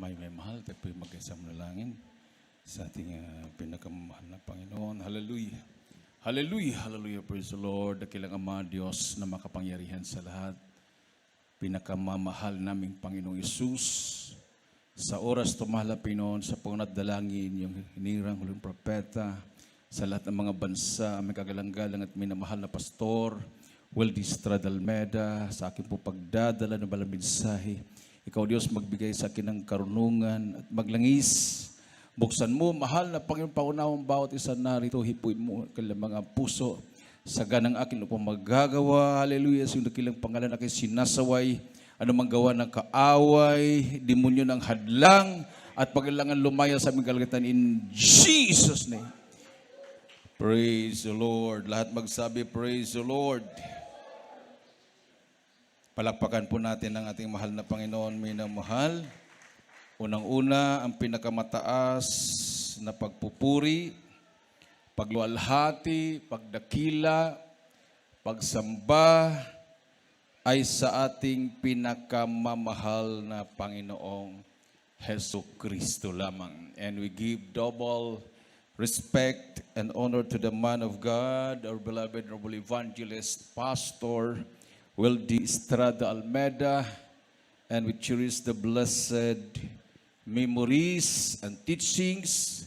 may mahal, tayo po'y mag-isang manalangin sa ating pinakamahal na Panginoon. Hallelujah. Hallelujah, hallelujah, praise the Lord. Dakilang Ama, Diyos na makapangyarihan sa lahat. Pinakamamahal naming Panginoong Yesus. Sa oras tumalapin noon, sa pangadalangin, yung hinirang huling propeta, sa lahat ng mga bansa, may kagalang-galang at minamahal na pastor, Weldy Estrada Almeda, sa akin po pagdadala ng balang mensahe. Ikaw, Diyos, magbigay sa akin ng karunungan at maglangis. Buksan mo, mahal na Panginoon, paunawang bawat isa narito, hipuin mo kailang mga puso sa ganang akin upang magagawa. Hallelujah, sa dakilang pangalan aking sinasaway, anumang gawa ng kaaway, demonyo ng hadlang, at pagkailangan lumaya sa aming kalagatan in Jesus' name. Praise the Lord. Lahat magsabi, praise the Lord. Palakpakan po natin ang ating mahal na Panginoon, minamahal. Unang-una, ang pinakamataas na pagpupuri, pagluwalhati, pagdakila, pagsamba ay sa ating pinakamamahal na Panginoong Hesus Kristo lamang. And we give double respect and honor to the man of God, our beloved noble evangelist, pastor, Weldy Estrada Almeda, and we cherish the blessed memories and teachings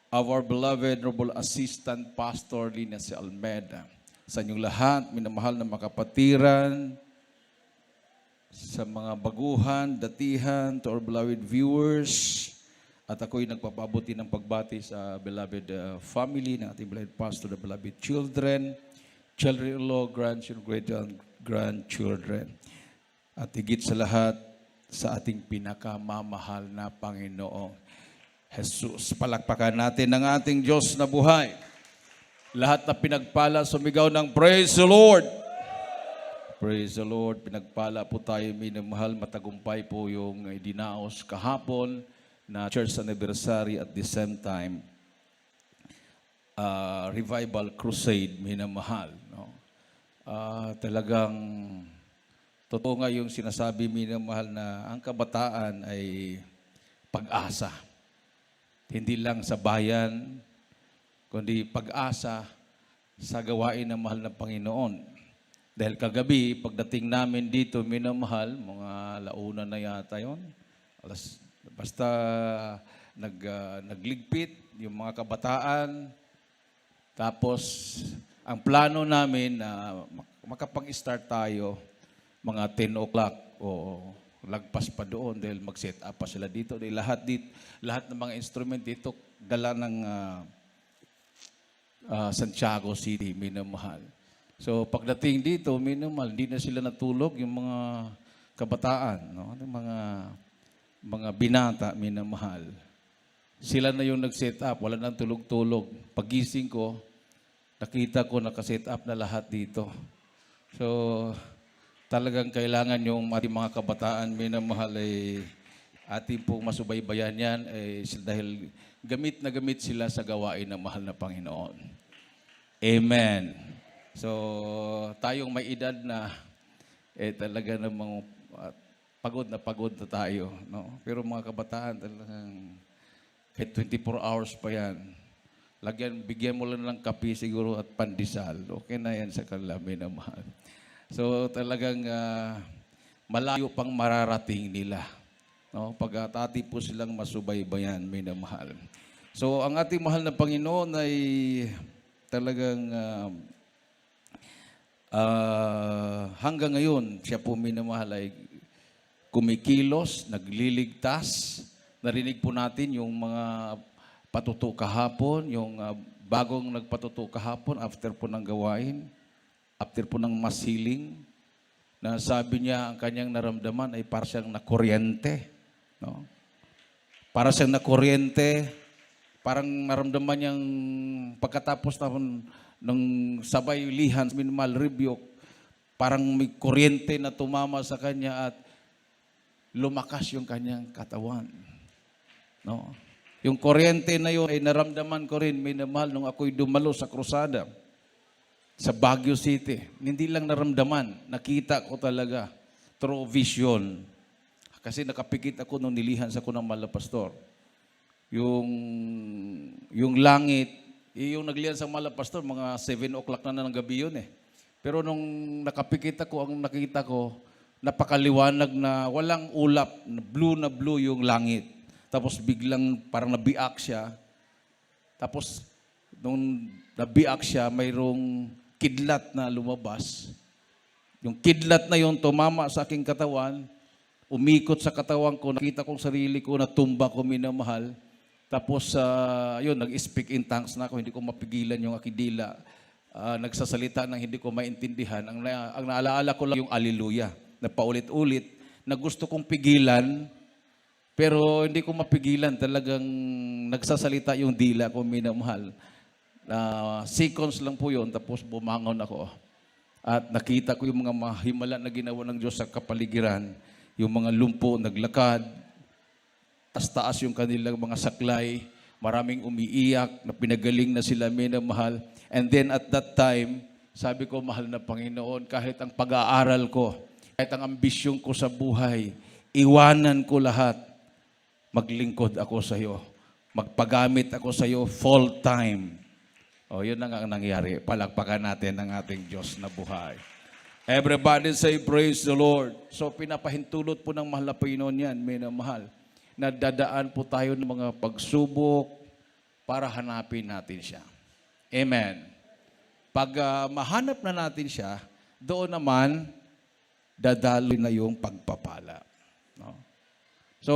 of our beloved noble assistant pastor Linas Almeda. Sa inyong lahat, minamahal na makapatiran, sa mga baguhan, datihan, to our beloved viewers, at ako'y nagpapabuti ng pagbati sa beloved family ng ating beloved pastor, the beloved children, children-in-law, grandchildren, great-grandchildren. At higit sa lahat, sa ating pinakamamahal na Panginoong Jesus. Palakpakan natin ang ating Diyos na buhay. Lahat na pinagpala, sumigaw ng praise the Lord. Praise the Lord. Pinagpala po tayo, minamahal. Matagumpay po yung dinaos kahapon na church anniversary at the same time revival crusade, minamahal. No? Talagang totoo nga yung sinasabi, minamahal, na ang kabataan ay pag-asa. Hindi lang sa bayan, kundi pag-asa sa gawain ng mahal na Panginoon. Dahil kagabi, pagdating namin dito, minamahal, mga launa na yata yun. Basta nagligpit yung mga kabataan. Tapos, ang plano namin na makapag-start tayo mga 10 o'clock o lagpas pa doon dahil mag-set up pa sila dito. Dahil lahat ng mga instrument dito dala ng Santiago City, minamahal. So pagdating dito, minamahal, hindi na sila natulog yung mga kabataan, no? Mga binata, minamahal. Sila na yung nag-set up, wala nang tulog-tulog. Pagising ko, nakita ko naka-set up na lahat dito. So talagang kailangan yung ating mga kabataan, minamahal, ay ating pong masubaybayan yan dahil gamit na gamit sila sa gawain ng mahal na Panginoon. Amen. So, tayong may edad na, talaga namang pagod na tayo. No? Pero mga kabataan, talagang 24 hours pa yan. Bigyan mo lang ng kape siguro at pandesal. Okay na yan sa kanila, minamahal. So talagang malayo pang mararating nila. No? Pag-atati po silang masubaybayan, minamahal. So ang ating mahal na Panginoon ay talagang hanggang ngayon, siya po, minamahal, ay kumikilos, nagliligtas. Narinig po natin yung mga patuto kahapon, yung bagong nagpatuto kahapon after po ng gawain. After po ng masiling, na sabi niya ang kanyang naramdaman ay para siyang nakuryente. No? Para siyang nakuryente, parang naramdaman niyang pagkatapos ng sabay lihan, minimal rebuke, parang may kuryente na tumama sa kanya at lumakas yung kanyang katawan. No? Yung kuryente na yun ay naramdaman ko rin, minamahal, nung ako'y dumalo sa krusada sa Baguio City. Hindi lang naramdaman, nakita ko talaga through vision. Kasi nakapikit ako nung nilihan sa kunang mala pastor. Yung langit, yung naglihan sa mala pastor, mga 7 o'clock na ng gabi yun eh. Pero nung nakapikit ako, ang nakita ko, napakaliwanag na walang ulap, na blue yung langit. Tapos biglang parang nabiak siya. Tapos nung nabiak siya, mayroong kidlat na lumabas. Yung kidlat na yun, tumama sa aking katawan, umikot sa katawan ko, nakita kong sarili ko, natumba ko, minamahal. Tapos, yun, nag-speak in tongues na ako, hindi ko mapigilan yung aking dila. Nagsasalita ng hindi ko maintindihan. Ang naalaala ko lang yung alleluia, na paulit-ulit, na gusto kong pigilan, pero hindi ko mapigilan. Talagang nagsasalita yung dila ko, minamahal. Seconds lang po yun, tapos bumangon ako. At nakita ko yung mga mahimala na ginawa ng Diyos sa kapaligiran. Yung mga lumpo, naglakad, taas-taas yung kanilang mga saklay, maraming umiiyak, na pinagaling na sila, minamahal. And then at that time, sabi ko, mahal na Panginoon, kahit ang pag-aaral ko, kahit ang ambisyon ko sa buhay, iwanan ko lahat, maglingkod ako sa iyo, magpagamit ako sa iyo full time. O, yun ang nangyari. Palakpakan natin ang ating Diyos na buhay. Everybody say, praise the Lord. So, pinapahintulot po ng mahal na Panginoon yan, minamahal, na dadaan po tayo ng mga pagsubok para hanapin natin siya. Amen. Pag mahanap na natin siya, doon naman, dadaloy na yung pagpapala. No? So,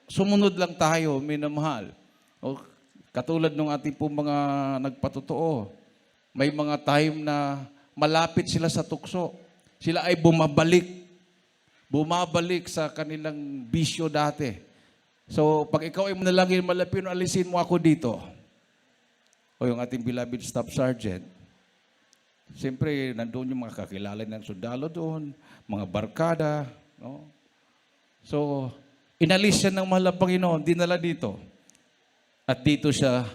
sumunod lang tayo, minamahal. O, katulad ng ating po mga nagpatotoo, may mga time na malapit sila sa tukso. Sila ay bumabalik sa kanilang bisyo dati. So, pag ikaw ay manalangin, malapit, alisin mo ako dito. O yung ating beloved Staff Sergeant, siyempre, nandun yung mga kakilala ng sundalo doon, mga barkada. No? So, inalis siya ng mahal na Panginoon, dinala dito. At dito siya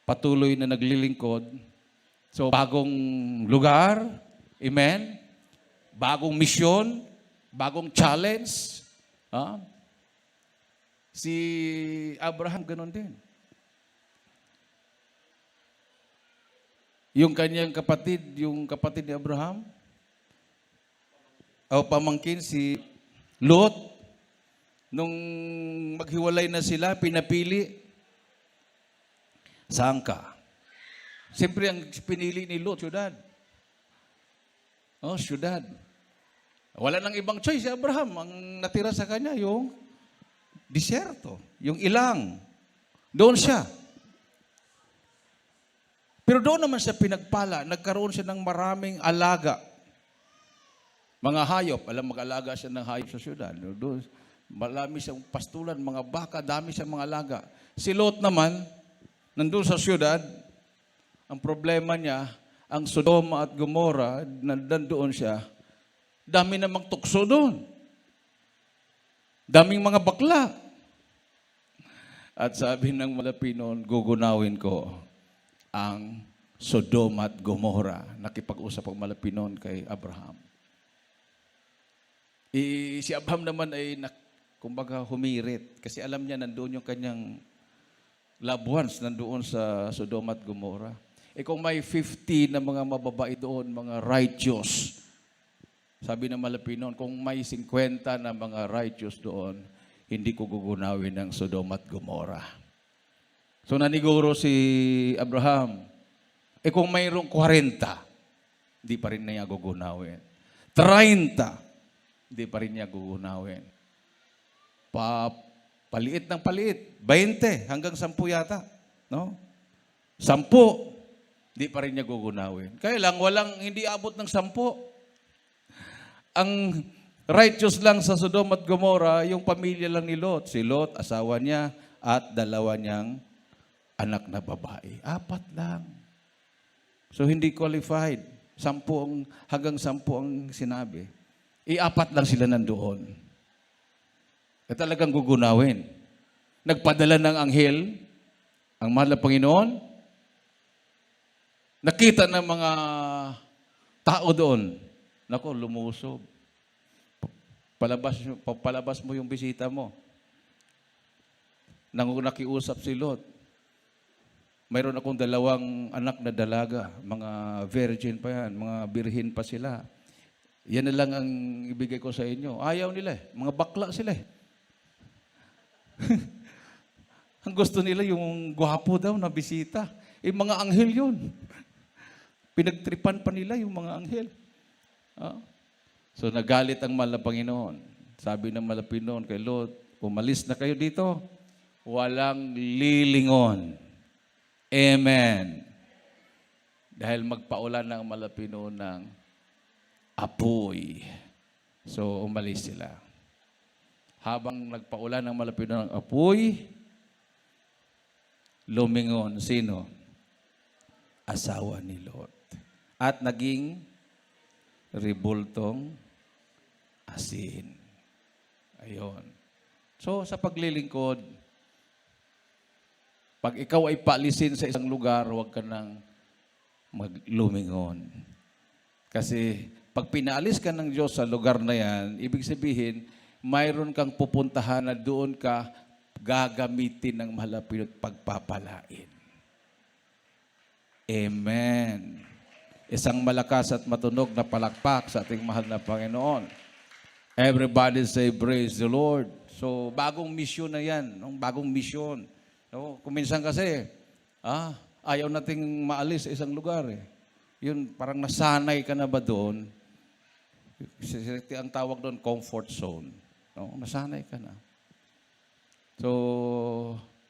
patuloy na naglilingkod. So, bagong lugar, amen? Bagong misyon, bagong challenge. Si Abraham, ganun din. Yung kanyang kapatid, ni Abraham, o pamangkin, si Lot, nung maghiwalay na sila, pinapili, saan ka? Siyempre, ang pinili ni Lot, syudad. Oh, syudad. Wala nang ibang choice si Abraham. Ang natira sa kanya, yung disyerto, yung ilang. Doon siya. Pero doon naman siya pinagpala. Nagkaroon siya ng maraming alaga. Mga hayop. Alam, mag-alaga siya ng hayop sa syudad. Doon, marami siyang pastulan, mga baka, dami siyang mga alaga. Si Lot naman, nandun sa syudad, ang problema niya, ang Sodoma at Gomora, nandoon siya, dami namang tukso doon. Daming mga bakla. At sabi ng Malapinon, gugunawin ko ang Sodoma at Gomora. Nakipag-usap ang Malapinon kay Abraham. Si Abraham naman ay, kumbaga, humirit. Kasi alam niya, nandoon yung kanyang loved ones, nandoon sa Sodoma at Gomora. Kung may 50 na mga mababait doon, mga righteous, sabi ng Malapinon, kung may 50 na mga righteous doon, hindi ko gugunawin ng Sodoma at Gomora. So naniguro si Abraham, kung mayroong 40, hindi pa rin niya gugunawin. 30, hindi pa rin niya gugunawin. Paliit ng paliit, 20 hanggang 10 yata. No? 10, hindi pa rin niya gugunawin. Kaya lang, hindi abot ng 10. Ang righteous lang sa Sodom at Gomora, yung pamilya lang ni Lot. Si Lot, asawa niya, at 2 niyang anak na babae. 4 lang. So, hindi qualified. 10 hanggang 10 ang sinabi. 4 lang sila nandoon. At talagang gugunawin. Nagpadala ng anghel, ang mahal na Panginoon, nakita ng mga tao doon. Nako, lumusob. Palabas mo yung bisita mo. Nang nakiusap si Lot, mayroon akong 2 anak na dalaga, mga virgin pa yan, mga birhin pa sila. Yan na lang ang ibigay ko sa inyo. Ayaw nila eh. Mga bakla sila eh. Ang gusto nila yung gwapo daw na bisita. Mga anghel yun. Pinagtripan pa nila yung mga anghel. So nagalit ang mahal na Panginoon. Sabi ng mahal na Panginoon kay Lot, umalis na kayo dito. Walang lilingon. Amen. Dahil magpaulan ng mahal na Panginoon ng apoy. So umalis sila. Habang nagpaulan ng mahal na Panginoon ng apoy, lumingon. Sino? Asawa ni Lot. At naging ribultong asin. Ayon. So, sa paglilingkod, pag ikaw ay paalisin sa isang lugar, huwag ka nang maglumingon. Kasi, pag pinaalis ka ng Diyos sa lugar na yan, ibig sabihin, mayroon kang pupuntahan na doon ka gagamitin ng mahalapin at pagpapalain. Amen. Isang malakas at matunog na palakpak sa ating mahal na Panginoon. Everybody say, praise the Lord. So, bagong mission na yan. Bagong mission. No? Kuminsan kasi, ayaw nating maalis sa isang lugar. Eh. Yun, parang nasanay ka na ba doon? Ang tawag doon, comfort zone. No? Nasanay ka na. So,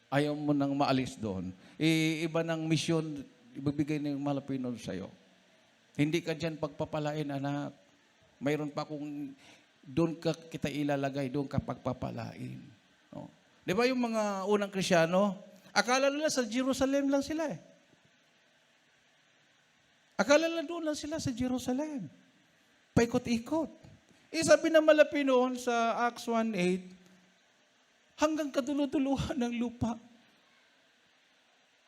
ayaw mo nang maalis doon. Iba ng mission, ibibigay ng Malapinon sa'yo. Hindi ka dyan pagpapalain, anak. Mayroon pa kung doon ka kita ilalagay, doon ka pagpapalain. No? Di ba yung mga unang Kristyano, akala nila sa Jerusalem lang sila eh. Akala nila doon lang sila sa Jerusalem. Paikot-ikot. Sabi ng Malapinon sa Acts 1:8, hanggang kaduluduluhan ng lupa.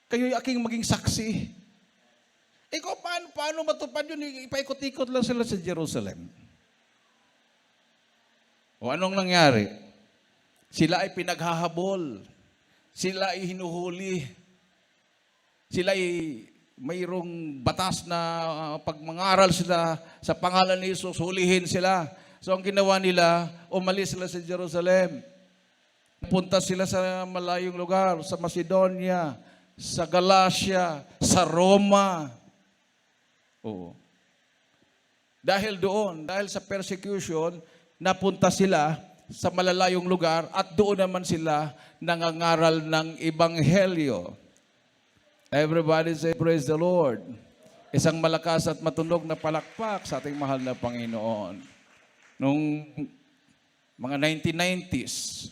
Kayo'y aking maging saksi. Ikaw, paano matupad yun? Ipaikot-ikot lang sila sa Jerusalem. O anong nangyari? Sila ay pinaghahabol. Sila ay hinuhuli. Sila ay mayroong batas na pag mangaral sila sa pangalan ni Jesus, hulihin sila. So ang ginawa nila, umalis sila sa Jerusalem. Punta sila sa malayong lugar, sa Macedonia, sa Galacia, sa Roma. Oo. Dahil doon, dahil sa persecution, napunta sila sa malalayong lugar at doon naman sila nangangaral ng Ebanghelyo. Everybody say, praise the Lord. Isang malakas at matunog na palakpak sa ating mahal na Panginoon. Nung mga 1990s,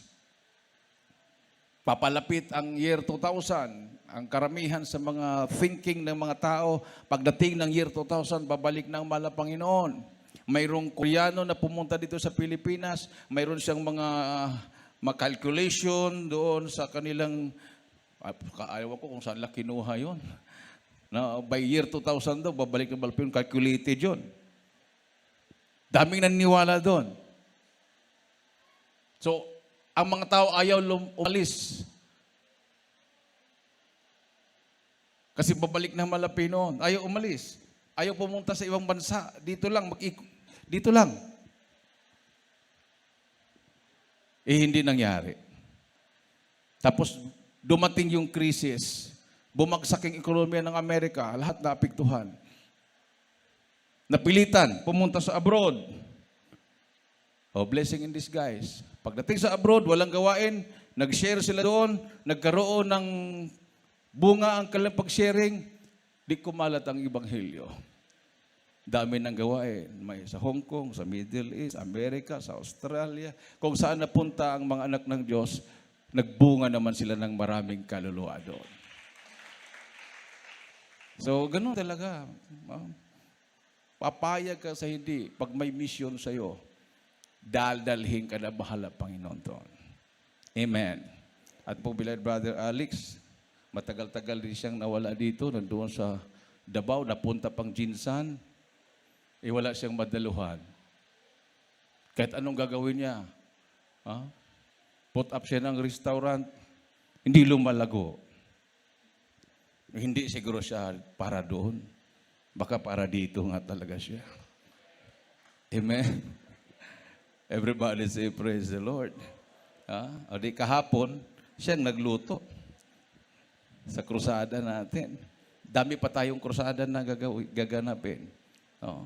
papalapit ang year 2000. Ang karamihan sa mga thinking ng mga tao, pagdating ng year 2000, babalik ng mahal na Panginoon. Mayroong Koreano na pumunta dito sa Pilipinas. Mayroon siyang mga calculation doon sa kanilang, ayaw ko kung saan lang kinuha yun. Na by year 2000 daw, babalik ng Pilipinas, calculated yun. Daming naniniwala doon. So, ang mga tao ayaw umalis. Kasi babalik na Malapinon. Ayaw umalis. Ayaw pumunta sa ibang bansa. Dito lang, dito lang. Hindi nangyari. Tapos, dumating yung krisis. Bumagsak yung ekonomiya ng Amerika. Lahat na apektuhan. Napilitan, pumunta sa abroad. Blessing in disguise. Pagdating sa abroad, walang gawain, nag-share sila doon, nagkaroon ng bunga ang kanilang pag-sharing, di kumalat ang Ebanghelyo. Dami ng gawain. May sa Hong Kong, sa Middle East, Amerika, sa Australia. Kung saan napunta ang mga anak ng Diyos, nagbunga naman sila ng maraming kaluluwa doon. So, ganun talaga. Papayag ka sa hindi. Pag may mission sa'yo, daldalhin ka na bahala, Panginoon doon. Amen. At po, beloved Brother Alex, matagal-tagal din siyang nawala dito, nandoon sa Davao, napunta pang Jinsan, wala siyang madaluhan. Kahit anong gagawin niya. Put up siya ng restaurant, hindi lumalago. Hindi siguro siya para doon. Baka para dito nga talaga siya. Amen. Everybody say, praise the Lord. O di kahapon, siyang nagluto sa krusada natin. Dami pa tayong krusada na gaganapin.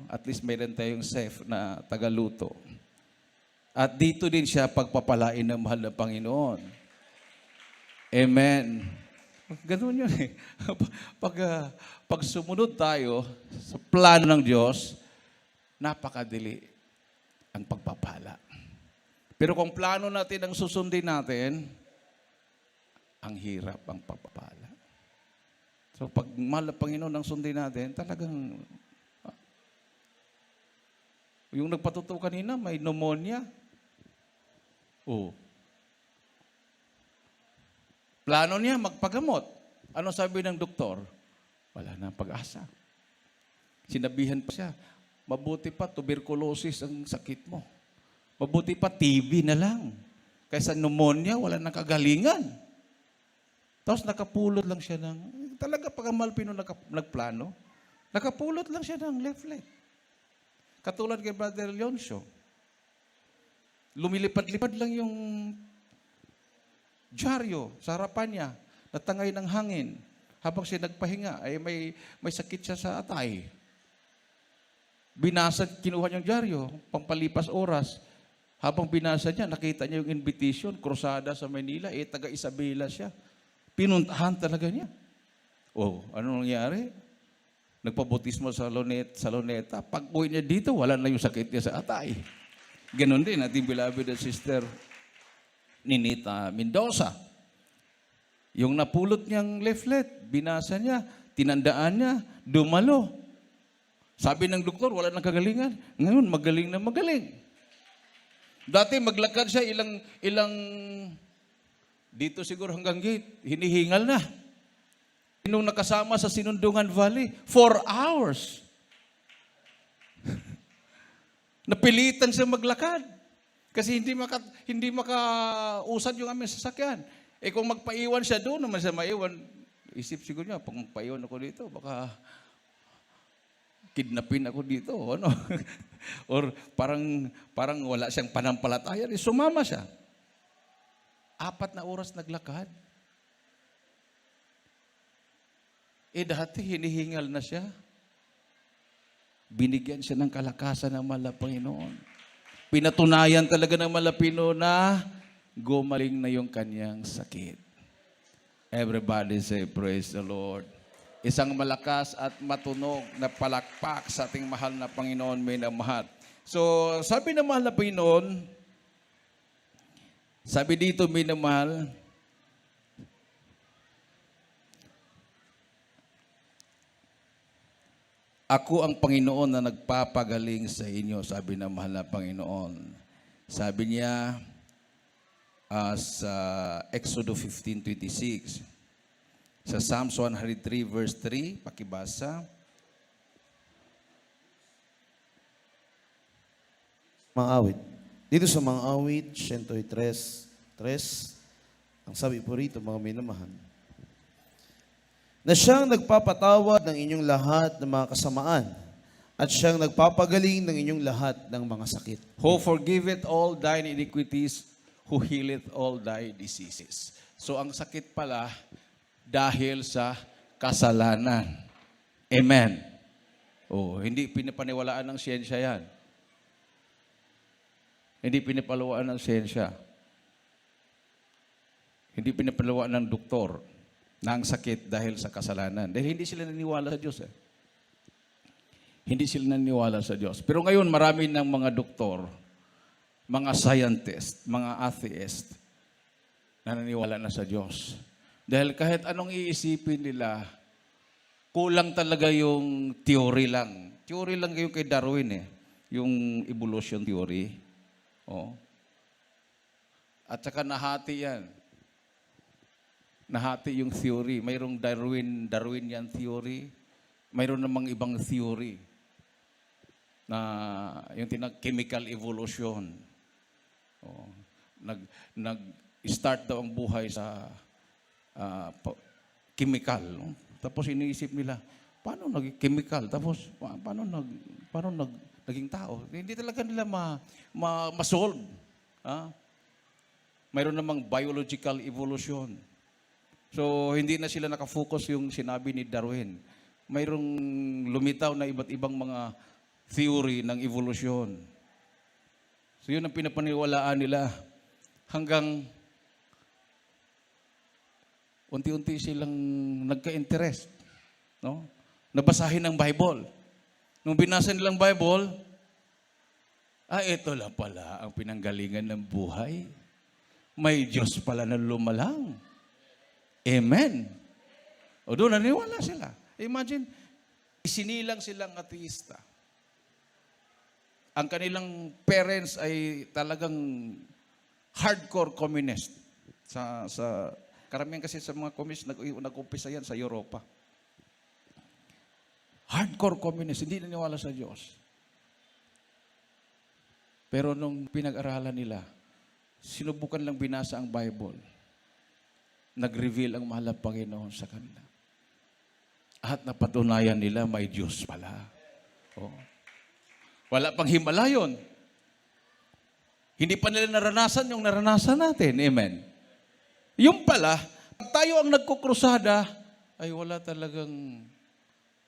At least mayroon tayong chef na tagaluto. At dito din siya pagpapalain ng mahal na Panginoon. Amen. Ganun yun eh. Pag sumunod tayo sa plano ng Diyos, napakadili ang pagpapala. Pero kung plano natin ang susundin natin, ang hirap ang pagpapala. So pag mahal na Panginoon ang sundin natin, talagang yung nagpatuto kanina, may pneumonia. Plano niya magpagamot. Ano sabi ng doktor? Wala na pag-asa. Sinabihan pa siya, mabuti pa tuberculosis ang sakit mo. Mabuti pa TB na lang. Kaysa pneumonia, wala nang kagalingan. Tapos nakapulot lang siya ng, talaga pag ang Malpino nagplano, nakapulot lang siya ng left leg. Katulad kay Brother Leoncio. Lumilipad-lipad lang yung dyaryo sa harapan niya, natangay ng hangin. Habang siya nagpahinga, ay may sakit siya sa atay. Binasa, kinuha niyang dyaryo, pampalipas oras. Habang binasa niya, nakita niya yung invitation, krusada sa Manila, taga Isabela siya. Pinuntahan talaga niya. Ano nangyari? Nagpabutismo sa Luneta. Pag uwi niya dito, wala na yung sakit niya sa atay. Ganon din, ating beloved na sister Ninita Mendoza. Yung napulot niyang leaflet, binasa niya, tinandaan niya, dumalo. Sabi ng doktor, wala nang kagalingan. Ngayon, magaling na magaling. Dati maglakad siya ilang dito siguro hanggang gate, hinihingal na. Nung nakasama sa Sinundungan Valley, 4 hours. Napilitan siya maglakad. Kasi hindi makausad yung aming sasakyan. Kung magpaiwan siya doon, naman siya maiwan. Isip siguro niya, pag magpaiwan ako dito, baka kidnapin ako dito. Ano? Or parang wala siyang panampalataya. Sumama siya. 4 na oras naglakad. Dati hinihingal na siya. Binigyan siya ng kalakasan ng mahal na Panginoon. Pinatunayan talaga ng mahal na Panginoon na gumaling na yung kanyang sakit. Everybody say, praise the Lord. Isang malakas at matunog na palakpak sa ating mahal na Panginoon, minamahal. So, sabi ng mahal na Panginoon, sabi dito, minamahal, ako ang Panginoon na nagpapagaling sa inyo, sabi ng mahal na Panginoon. Sabi niya sa Exodus 15:26, sa Psalms 103 verse 3, pakibasa. Mga awit. Dito sa mga awit, 103:3, ang sabi po rito, mga minamahal, na siyang nagpapatawad ng inyong lahat ng mga kasamaan at siyang nagpapagaling ng inyong lahat ng mga sakit. Who forgiveth all thine iniquities, who healeth all thy diseases. So ang sakit pala dahil sa kasalanan. Amen. Hindi pinapaniwalaan ng siyensya yan. Hindi pinapaniwalaan ng siyensya. Hindi pinapaniwalaan ng doktor na ang sakit dahil sa kasalanan. Dahil hindi sila naniwala sa Diyos. Hindi sila naniwala sa Diyos. Pero ngayon, marami ng mga doktor, mga scientist, mga atheist, na naniwala na sa Diyos. Dahil kahit anong iisipin nila, kulang talaga yung theory lang. Theory lang yung kay Darwin yung evolution theory. At saka nahati yan. Nahati yung theory. Mayroong Darwinian theory. Mayroon namang ibang theory na yung chemical evolution. Oh, nag-start daw ang buhay sa chemical. No? Tapos iniisip nila, paano nag-chemical? Tapos paano naging tao? Hindi talaga nila ma-solve. Mayroon namang biological evolution. So, hindi na sila nakafocus yung sinabi ni Darwin. Mayroong lumitaw na iba't ibang mga theory ng evolution. So, yun ang pinapaniwalaan nila hanggang unti-unti silang nagka-interest. No? Nabasahin ang Bible. Nung binasa nilang Bible, ito lang pala ang pinanggalingan ng buhay. May Diyos pala na lumalang. Amen. O doon, naniwala sila. Imagine, isinilang silang ateista. Ang kanilang parents ay talagang hardcore communist. Karamihan kasi sa mga communist, nag-umpisa yan sa Europa. Hardcore communist, hindi naniwala sa Diyos. Pero nung pinag-aralan nila, sinubukan lang binasa ang Bible. Nag-reveal ang mahal na Panginoon sa kanila. At napatunayan nila may Diyos pala. Oh. Wala pang himalayon. Hindi pa nila naranasan yung naranasan natin. Amen. Yung pala, pag tayo ang nagkukrusada, ay wala talagang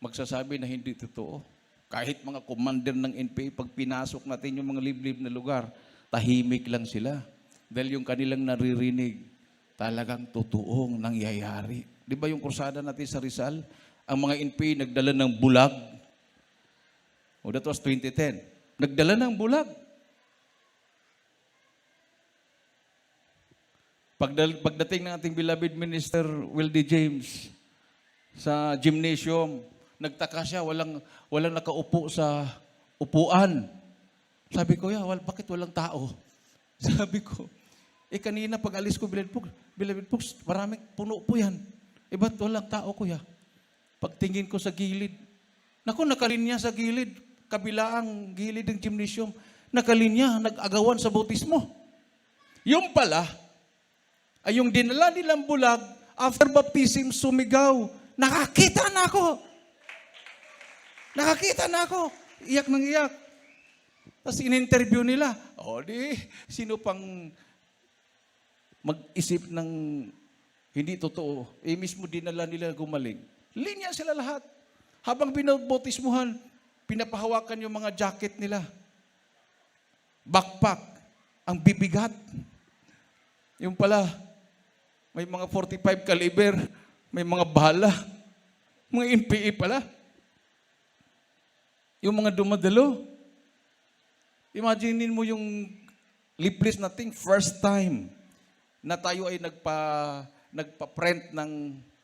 magsasabi na hindi totoo. Kahit mga commander ng NPA, pag pinasok natin yung mga liblib na lugar, tahimik lang sila. Dahil yung kanilang naririnig, talagang totoong nangyayari. Di ba yung krusada natin sa Rizal? Ang mga NPA nagdala ng bulag. That was 2010. Nagdala ng bulag. Pagdating ng ating beloved Minister Will D. James sa gymnasium, nagtaka siya, walang nakaupo sa upuan. Sabi ko, bakit walang tao? Sabi ko, kanina pag alis ko, Beloved folks, maraming puno po yan. Ba't walang tao, kuya? Pagtingin ko sa gilid, nakalinya sa gilid, kabilaang gilid ng gymnasium, nakalinya, nag-agawan sa bautismo. Yung pala, ay yung dinala nilang bulag, after baptism, sumigaw, nakakita na ako! Nakakita na ako! Iyak nang iyak. Tapos in-interview nila, sino pang mag-isip ng hindi totoo, mismo dinala nila gumaling. Linya sila lahat. Habang binabautismuhan, pinapahawakan yung mga jacket nila. Backpack. Ang bibigat. Yung pala, may mga 45 caliber, may mga bala, mga NPA pala. Yung mga dumadalo. Imaginin mo yung leafless nating first time na tayo ay nagpa-print ng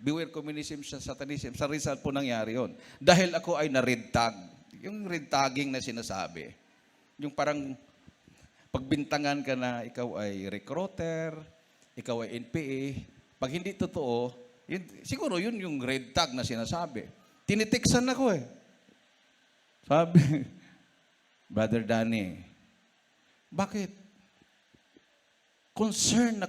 Beware Communism sa Satanism. Sa Rizal po nangyari yun. Dahil ako ay na-red tag. Yung red tagging na sinasabi. Yung parang pagbintangan ka na ikaw ay recruiter, ikaw ay NPA. Pag hindi totoo, siguro yun yung red tag na sinasabi. Tinitiksan ako eh. Sabi, Brother Danny, bakit? Concern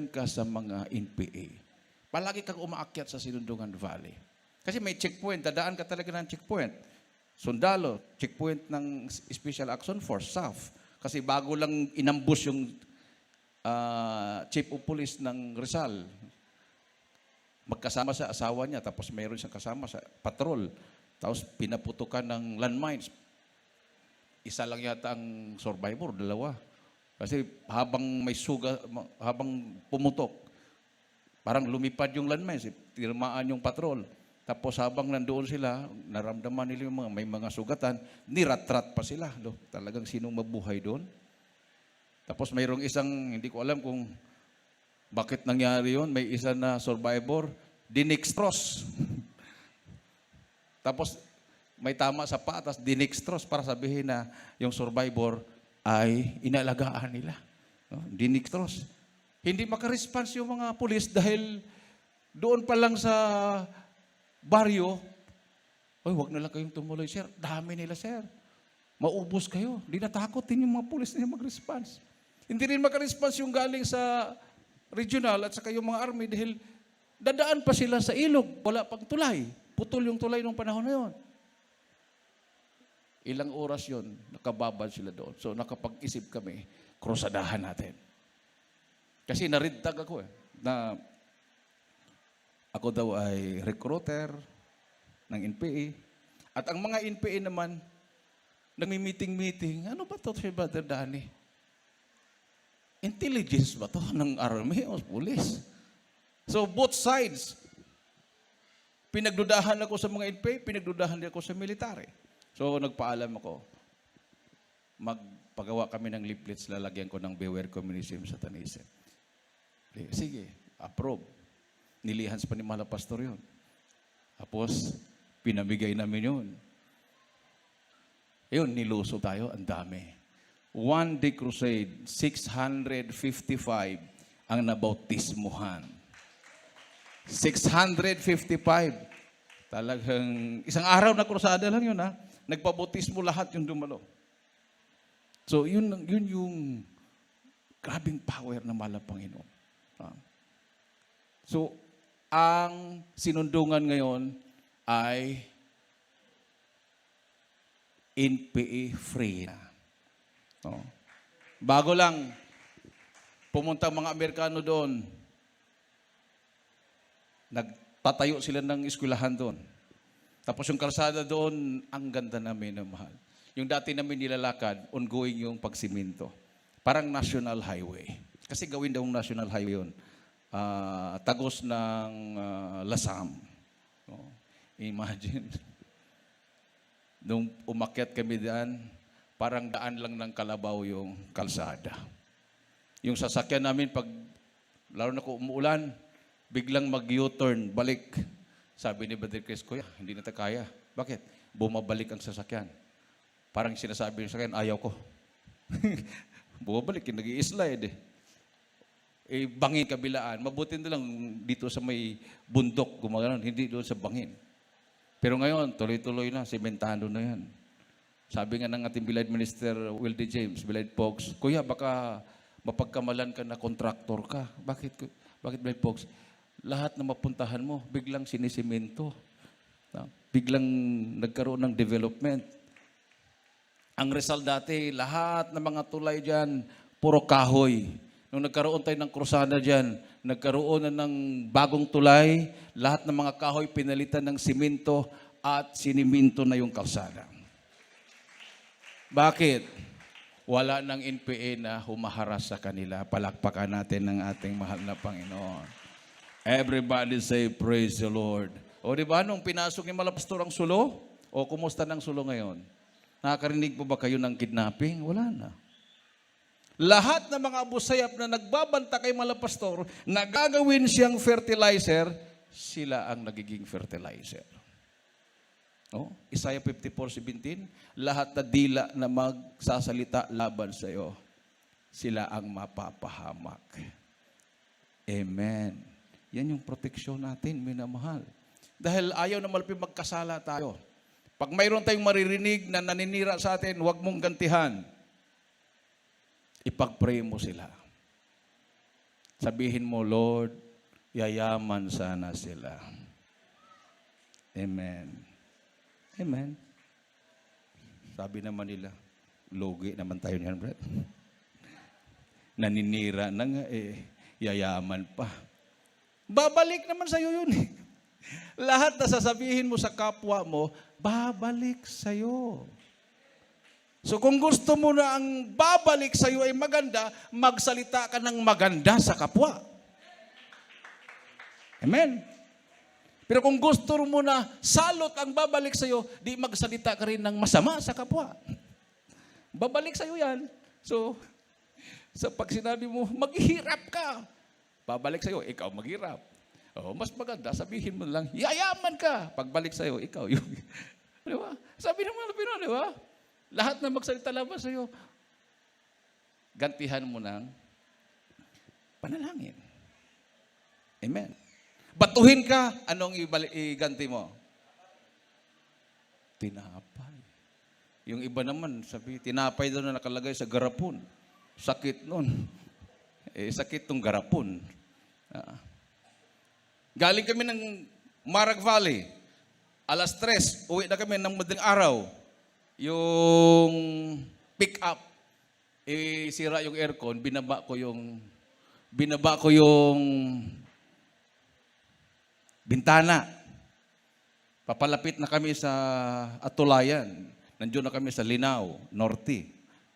ka sa mga NPA. Palagi kang umaakyat sa Sinundungan Valley. Kasi may checkpoint, dadaan ka talaga ng checkpoint. Sundalo, checkpoint ng Special Action Force, SAF. Kasi bago lang inambush yung Chief of Police ng Rizal. Magkasama sa asawa niya, tapos mayroon siyang kasama sa patrol. Tapos pinaputukan ng landmines. Isa lang yata ang survivor, dalawa. Kasi habang may suga, habang pumutok, parang lumipad yung landmines, tinamaan yung patrol. Tapos habang nandoon sila, naramdaman nila yung may mga sugatan, niratrat pa sila. Talagang sinong mabuhay doon. Tapos mayroong isang, hindi ko alam kung bakit nangyari yun, may isa na survivor, dinextros. Tapos may tama sa patas, dinextros para sabihin na yung survivor ay inalagaan nila. No? Dinextros. Hindi makaresponse yung mga pulis dahil doon pa lang sa baryo, wag na lang kayong tumuloy, sir. Dami nila, sir. Maubos kayo. Di natakot din yung mga pulis na mag-response. Hindi rin maka-response yung galing sa regional at saka yung mga army dahil dadaan pa sila sa ilog. Wala pang tulay. Putol yung tulay nung panahon na yun. Ilang oras yun, nakababad sila doon. So nakapag-isip kami, krusadahan natin. Kasi naridtag ako na ako daw ay recruiter ng NPA. At ang mga NPA naman, nagmi-meeting-meeting, ano ba ito si Brother Danny? Intelligence ba to ng army o police? So both sides, pinagdudahan ako sa mga NPA, pinagdudahan din ako sa military. So nagpaalam ako, magpagawa kami ng leaflets, lalagyan ko ng Beware Communism Satanism. Sige, approve. Nilihans pa ni Mahal na Pastor yun. Tapos, pinamigay namin yun. Yun, niluso tayo, ang dami. One day crusade, 655 ang nabautismuhan. 655. Talagang, isang araw na krusada lang yun, ha? Nagpabautismo lahat yung dumalo. So, yun yung grabing power na mahal na Panginoon. So, ang sinundungan ngayon ay NPA free na. No? Bago lang, pumunta ang mga Amerikano doon. Nagtatayo sila ng eskwelahan doon. Tapos yung kalsada doon, ang ganda namin na mahal. Yung dati namin nilalakad, ongoing yung pagsiminto. Parang national highway. Kasi gawin daw national highway yun. Tagos ng Lasam. Oh, imagine. Nung umakyat kami daan, parang daan lang ng kalabaw yung kalsada. Yung sasakyan namin, lalo na kung umuulan, biglang mag-U-turn, balik. Sabi ni Brother Chris, Kuya, hindi na kaya. Bakit? Bumabalik ang sasakyan. Parang sinasabi ng sasakyan, ayaw ko. Bumabalik, nag-i-slide bangin kabilaan. Mabuti na lang dito sa may bundok, gumagano'n, hindi doon sa bangin. Pero ngayon, tuloy-tuloy na, sementado na yan. Sabi nga ng ating Bilad Minister Wildy James, Bilad Pogs, Kuya, baka mapagkamalan ka na kontraktor ka. Bakit Bilad Pogs? Lahat na mapuntahan mo, biglang sinisimento. Biglang nagkaroon ng development. Ang Rizal dati, lahat ng mga tulay dyan, puro kahoy. Nung nagkaroon tayo ng krusada dyan, nagkaroon na ng bagong tulay, lahat ng mga kahoy pinalitan ng simento at siniminto na yung kalsada. Bakit? Wala ng NPA na humaharas sa kanila. Palakpakan natin ng ating mahal na Panginoon. Everybody say, praise the Lord. O di ba, nung pinasok ni Malapastor ang sulo, o kumusta ng sulo ngayon? Nakakarinig po ba kayo ng kidnapping? Wala na. Lahat ng mga abusayap na nagbabanta kay Malapastor, na gagawin siyang fertilizer, sila ang nagiging fertilizer. Oh, Isaiah 54:17, lahat na dila na magsasalita laban sa iyo, sila ang mapapahamak. Amen. Yan yung proteksyon natin, minamahal. Dahil ayaw na malapit magkasala tayo. Pag mayroon tayong maririnig na naninira sa atin, huwag mong gantihan. Ipag-pray mo sila. Sabihin mo, Lord, yayaman sana sila. Amen. Amen. Sabi naman nila, lugi naman tayo niyan, Brad. Naninira na nga yayaman pa. Babalik naman sa'yo yun. Lahat na sasabihin mo sa kapwa mo, babalik sa'yo. So kung gusto mo na ang babalik sa iyo ay maganda, magsalita ka ng maganda sa kapwa. Amen. Pero kung gusto mo na salot ang babalik sa iyo, di magsalita ka rin ng masama sa kapwa. Babalik sa iyo yan. So, sa pag sinabi mo, maghihirap ka. Babalik sa iyo, ikaw maghirap. Oh, mas maganda, sabihin mo lang, yayaman ka. Pagbalik sa iyo, ikaw yung... Di ba? Sabi ng mga Pilipino, di ba? Lahat na magsalita labas sa iyo, gantihan mo ng panalangin. Amen. Batuhin ka, anong iganti mo? Tinapay. Yung iba naman, sabi, tinapay daw na nakalagay sa garapon. Sakit nun. Sakit tong garapon. Galing kami ng Marag Valley. Alas 3, uwi na kami ng madaling araw. Yung pick up, sira yung aircon, binaba ko yung bintana. Papalapit na kami sa Atulayan. Nandiyon na kami sa Linao, Norte.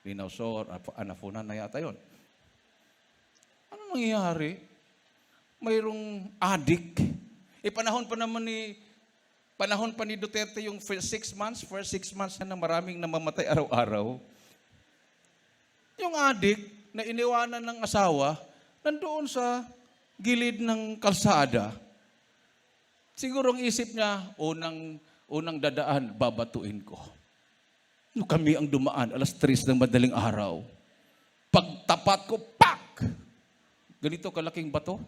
Linao Sur, Anafunan na yata yun. Ano nangyayari? Mayroong adik. Panahon pa ni Duterte yung first 6 months na maraming namamatay araw-araw. Yung adik na iniwanan ng asawa, nandoon sa gilid ng kalsada. Siguro ang isip niya, unang dadaan, babatuin ko. Nung kami ang dumaan, alas 3 ng madaling araw. Pagtapat ko, pak! Ganito kalaking bato.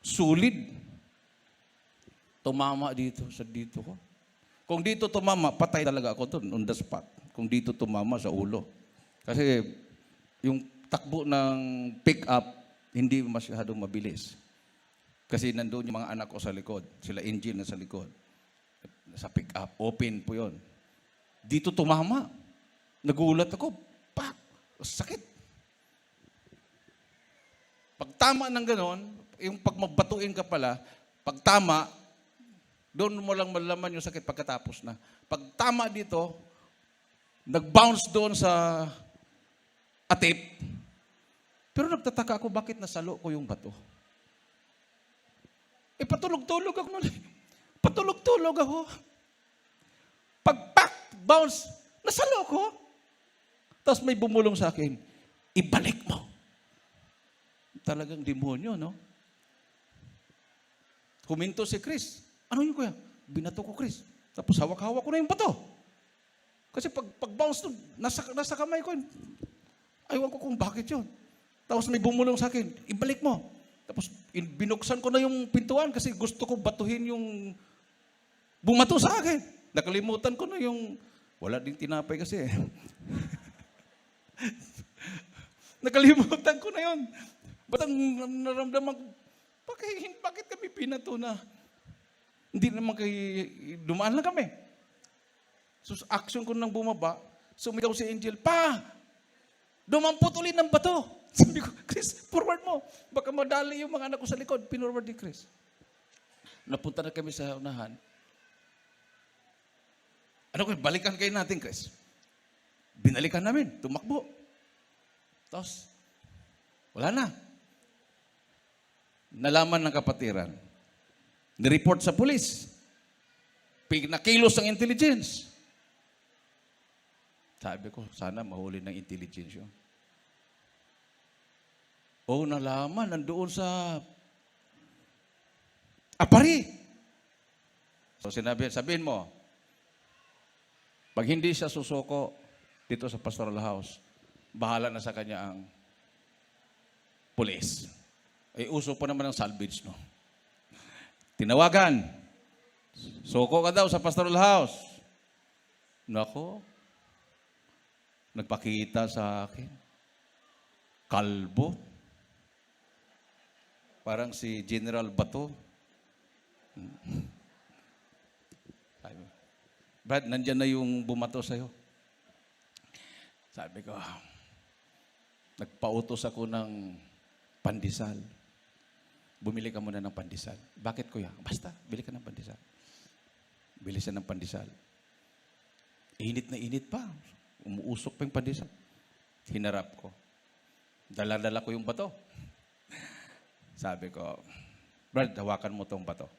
Sulid. Tumama dito ko. Kung dito tumama, patay talaga ako doon, on the spot. Kung dito tumama sa ulo. Kasi yung takbo ng pick-up, hindi masyadong mabilis. Kasi nandoon yung mga anak ko sa likod. Sila engine na sa likod. Sa pick-up, open po yon. Dito tumama. Nagulat ako. Pak! Sakit. Pag tama ng ganon, yung pag magbatuin ka pala, pag tama, doon mo lang malaman yung sakit pagkatapos na. Pag tama dito, nag-bounce doon sa atip. Pero nagtataka ako, bakit nasalo ko yung bato? Patulog-tulog ako nun. Patulog-tulog ako. Pag-pak! Bounce, nasalo ko. Tapos may bumulong sa akin, ibalik mo. Talagang demonyo, no? Huminto si Chris. Ano yun, kuya? Binato ko, Chris. Tapos hawak-hawak ko na yung bato. Kasi pag-bounce nun, nasa kamay ko. Aywan ko kung bakit yun. Tapos may bumulong sa akin, ibalik mo. Tapos binuksan ko na yung pintuan kasi gusto ko batuhin yung bumato sa akin. Nakalimutan ko na yung wala ding tinapay kasi. Nakalimutan ko na yun. Ba't ang naramdaman ko, bakit kami pinato na? Hindi naman dumaan lang kami. So, action ko nang bumaba, sumigaw si Angel, Pa! Dumampot ulit ng bato. Sabi ko, Chris, forward mo. Baka madali yung mga anak ko sa likod. Pinorward ni Chris. Napunta na kami sa unahan. Balikan kayo natin, Chris. Binalikan namin, tumakbo. Tapos, wala na. Nalaman ng kapatiran. Nireport sa pulis. Nakilos ang intelligence. Sabi ko, sana mahuli ng intelligence yun. Nalaman, nandoon sa Apari. So sabihin mo, pag hindi siya susuko dito sa pastoral house, bahala na sa kanya ang pulis. Uso pa naman ang salvage, no? Tinawagan. Suko ka daw sa pastoral house. Nako. Nagpakita sa akin. Kalbo. Parang si General Bato. Brad, nandyan na yung bumato sa'yo. Sabi ko, nagpautos ako ng pandesal. Bumili ka muna ng pandesal. Bakit, kuya? Basta, bili ka ng pandesal. Bili siya ng pandesal. Init na init pa. Umuusok pa yung pandesal. Hinarap ko. Dala-dala ko yung bato. Sabi ko, Brad, hawakan mo tong bato.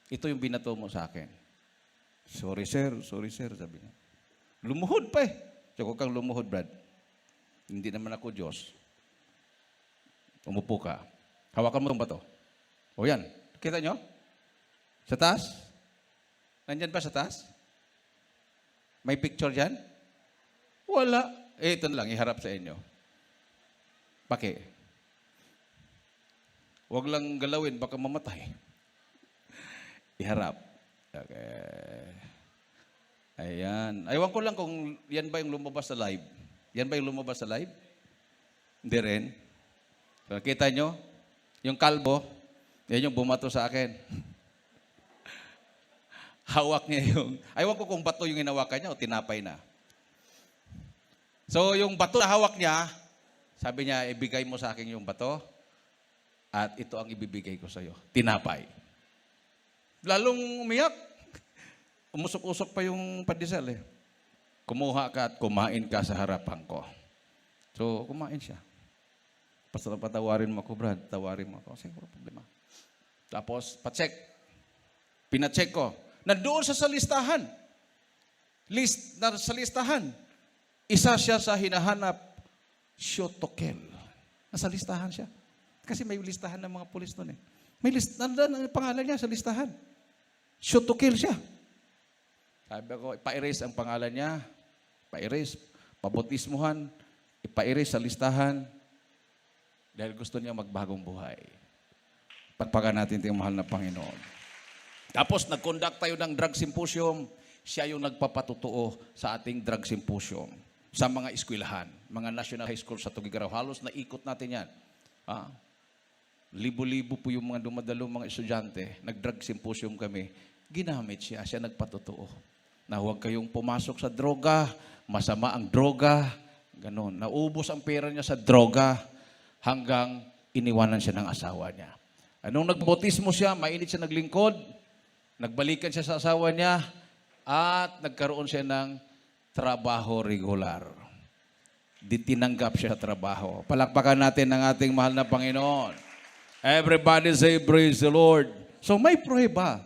Ito yung binato mo sa akin. Sorry sir, sabi niya. Lumuhod pa eh. So, huwag kang lumuhod, Brad. Hindi naman ako Diyos. Umupo ka. Hawakan mo tong bato. O yan. Kita nyo? Sa taas? Nandyan ba sa taas? May picture dyan? Wala. Ito na lang, iharap sa inyo. Paki. Huwag lang galawin, baka mamatay. Iharap. Okay. Ayan. Aywan ko lang kung yan ba yung lumabas sa live. Yan ba yung lumabas sa live? Hindi rin. So, kita nyo? Yung kalbo, yan yung bumato sa akin. Hawak niya yung... Aywan ko kung bato yung hinawakan niya o tinapay na. So, yung bato na hawak niya, sabi niya, ibigay mo sa akin yung bato at ito ang ibibigay ko sa iyo. Tinapay. Lalong umiyak. Umusok-usok pa yung pandesal eh. Kumuha ka at kumain ka sa harapan ko. So, kumain siya. Pastor, patawarin mo ako, Brad. Tawarin mo ako. Kasi wala problema. Tapos, pacheck. Pinacheck ko. Nandoon sa listahan. Sa listahan. Isa siya sa hinahanap, Shotokel. Nasa listahan siya. Kasi may listahan ng mga pulis noon eh. May nandun ang pangalan niya sa listahan. Shotokel siya. Sabi ko, ipa-erase ang pangalan niya. Pa-erase. Pabautismuhan. Ipa-erase sa listahan. Dahil gusto niya magbagong buhay. Pagpagan natin ito yung mahal na Panginoon. Tapos nag-conduct tayo ng drug symposium. Siya yung nagpapatutuo sa ating drug symposium. Sa mga eskwelahan. Mga national high school sa Tugigaraw. Halos naikot natin yan. Libo-libo po yung mga dumadalo mga estudyante. Nag-drug symposium kami. Ginamit siya. Siya nagpatutuo. Na huwag kayong pumasok sa droga, masama ang droga, ganon. Naubos ang pera niya sa droga hanggang iniwanan siya ng asawa niya. Anong nagbautismo siya, mainit siya naglingkod, nagbalikan siya sa asawa niya, at nagkaroon siya ng trabaho regular. Tinanggap siya sa trabaho. Palakpakan natin ang ating mahal na Panginoon. Everybody say, praise the Lord. So may prueba.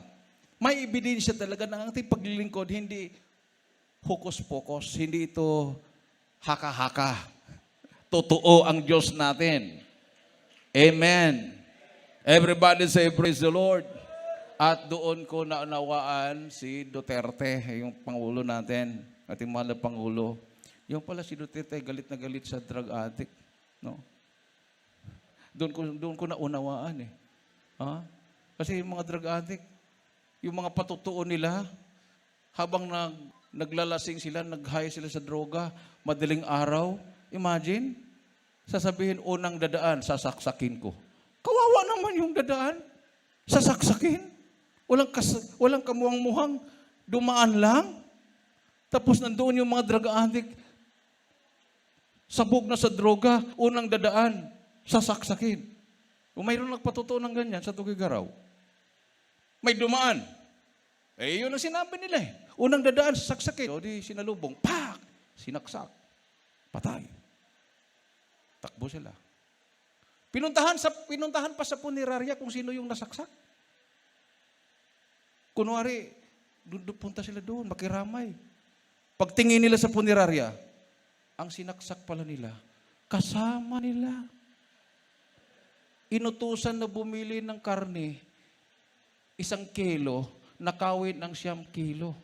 May ebidensya talaga ng ating paglilingkod, hindi hokus-pokus, hindi ito haka-haka. Totoo ang Diyos natin. Amen. Everybody say, praise the Lord. At doon ko naunawaan si Duterte, yung Pangulo natin, ating mahal na Pangulo. Yung pala si Duterte, galit na galit sa drug addict. No? Doon ko naunawaan eh. Kasi yung mga drug addict, yung mga patutuo nila, habang naglalasing sila, nag-high sila sa droga, madaling araw, imagine, sasabihin, unang dadaan, sasaksakin ko. Kawawa naman yung dadaan. Sasaksakin. Walang kamuhang-muhang, dumaan lang. Tapos nandoon yung mga drug addict, sabog na sa droga, unang dadaan, sasaksakin. Kung mayroon nagpatutuo ng ganyan sa Tugigaraw, may dumaan. Yun ang sinabi nila eh. Unang dadaan, sasaksakin. O di sinalubong, pak! Sinaksak. Patay. Takbo sila. Pinuntahan pa sa punerarya kung sino yung nasaksak. Kunwari, punta sila doon, makiramay. Pagtingin nila sa punerarya, ang sinaksak pala nila, kasama nila. Inutusan na bumili ng karne, 1 kilo, nakawin ng 9 kilo.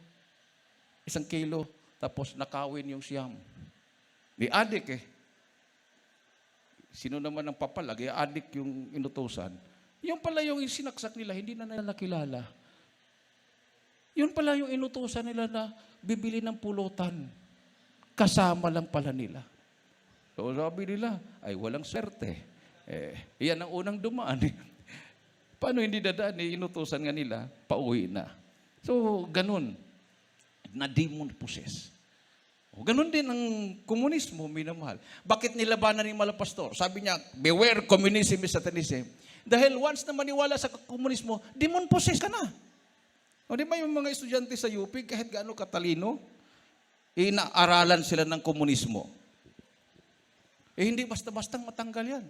1 kilo, tapos nakawin yung 9. Di adik eh. Sino naman ang papalag? Adik yung inutusan. Yung pala yung sinaksak nila, hindi na nila nakilala. Yun pala yung inutusan nila na bibili ng pulutan. Kasama lang pala nila. So sabi nila, ay walang swerte. Yan ang unang dumaan eh. Paano hindi dadaan? Inutusan nga nila, pauwi na. So, ganun. Na-demon possess. Ganun din ang komunismo, minamahal. Bakit nilabanan ni Malapastor? Sabi niya, beware communism is satanism. Dahil once na maniwala sa komunismo, demon possess ka na. O di ba yung mga estudyante sa UP, kahit gaano katalino, inaaralan sila ng komunismo. Hindi basta-bastang matanggal yan.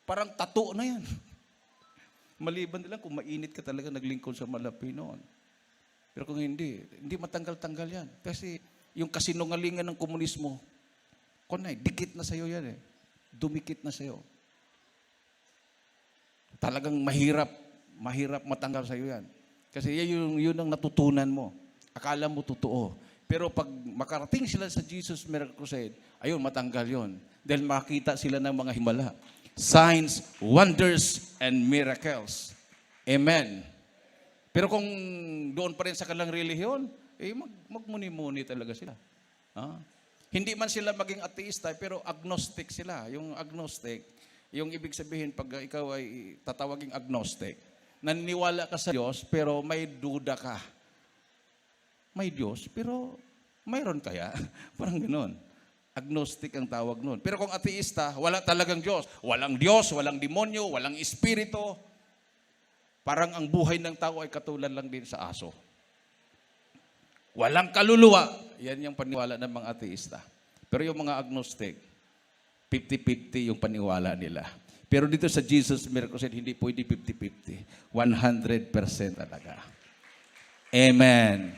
Parang tattoo na yan. Maliban nila kung mainit ka talaga naglingkod sa malapi noon. Pero kung hindi matanggal-tanggal yan. Kasi yung kasinungalingan ng komunismo, dikit na sa'yo yan eh. Dumikit na sa'yo. Talagang mahirap matanggal sa'yo yan. Kasi yun ang natutunan mo. Akala mo totoo. Pero pag makarating sila sa Jesus Miracle Crusade, ayun, matanggal yun. Dahil makita sila ng mga himala. Signs, wonders, and miracles. Amen. Pero kung doon pa rin sa kanilang relihiyon, magmuni-muni talaga sila. Ah? Hindi man sila maging ateista, pero agnostic sila. Yung agnostic, yung ibig sabihin pag ikaw ay tatawaging agnostic, naniniwala ka sa Diyos, pero may duda ka. May Diyos, pero mayroon kaya? Parang ganoon. Agnostic ang tawag nun. Pero kung ateista, wala talagang Diyos. Walang Diyos, walang demonyo, walang espiritu. Parang ang buhay ng tao ay katulad lang din sa aso. Walang kaluluwa. Yan yung paniwala ng mga ateista. Pero yung mga agnostic, 50-50 yung paniwala nila. Pero dito sa Jesus Miracle Crusade, hindi pwede 50-50. 100% talaga. Amen.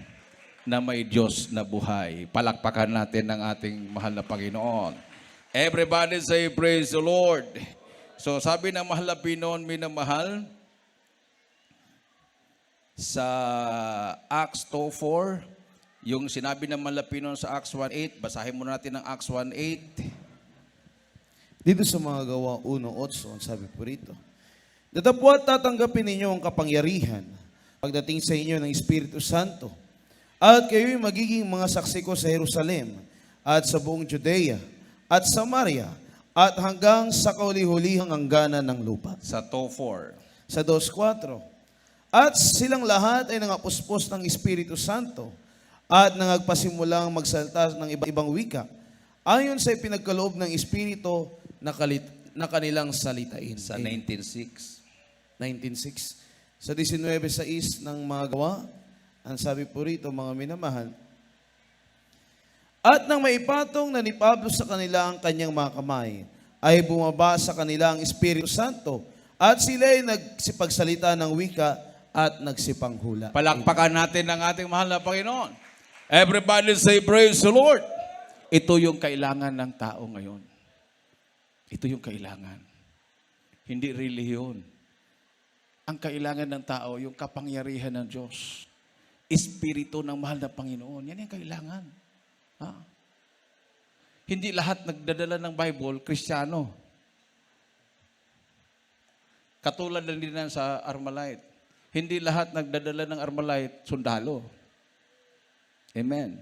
Na may Diyos na buhay. Palakpakan natin ang ating mahal na Panginoon. Everybody say, praise the Lord. So sabi ng mahal na Pinoon, minamahal, sa Acts 2:4, yung sinabi ng mahal na Pinoon sa Acts 1:8, basahin muna natin ang Acts 1:8. Dito sa mga gawa 1:8, ang sabi po rito, datapwat tatanggapin ninyo ang kapangyarihan pagdating sa inyo ng Espiritu Santo, at kayo'y magiging mga saksi ko sa Jerusalem at sa buong Judea at Samaria at hanggang sa kauli-hulihang hangganan ng lupa. Sa 2:4. Sa 2:4, at silang lahat ay nangapuspos ng Espiritu Santo at nangagpasimulang magsalita ng iba-ibang wika ayon sa pinagkaloob ng Espiritu na kanilang salitain. Sa 19:6. 19:6. Sa 19:6 ng mga gawa, ang sabi po rito, mga minamahal, at nang maipatong na ni Pablo sa kanila ang kanyang mga kamay, ay bumaba sa kanila ang Espiritu Santo, at sila ay nagsipagsalita ng wika at nagsipanghula. Palakpakan natin ang ating mahal na Panginoon. Everybody say, praise the Lord. Ito yung kailangan ng tao ngayon. Ito yung kailangan. Hindi relihiyon. Ang kailangan ng tao, yung kapangyarihan ng Diyos. Espiritu ng mahal na Panginoon. Yan yung kailangan. Ha? Hindi lahat nagdadala ng Bible, Kristiyano. Katulad lang din sa Armalite. Hindi lahat nagdadala ng Armalite, sundalo. Amen.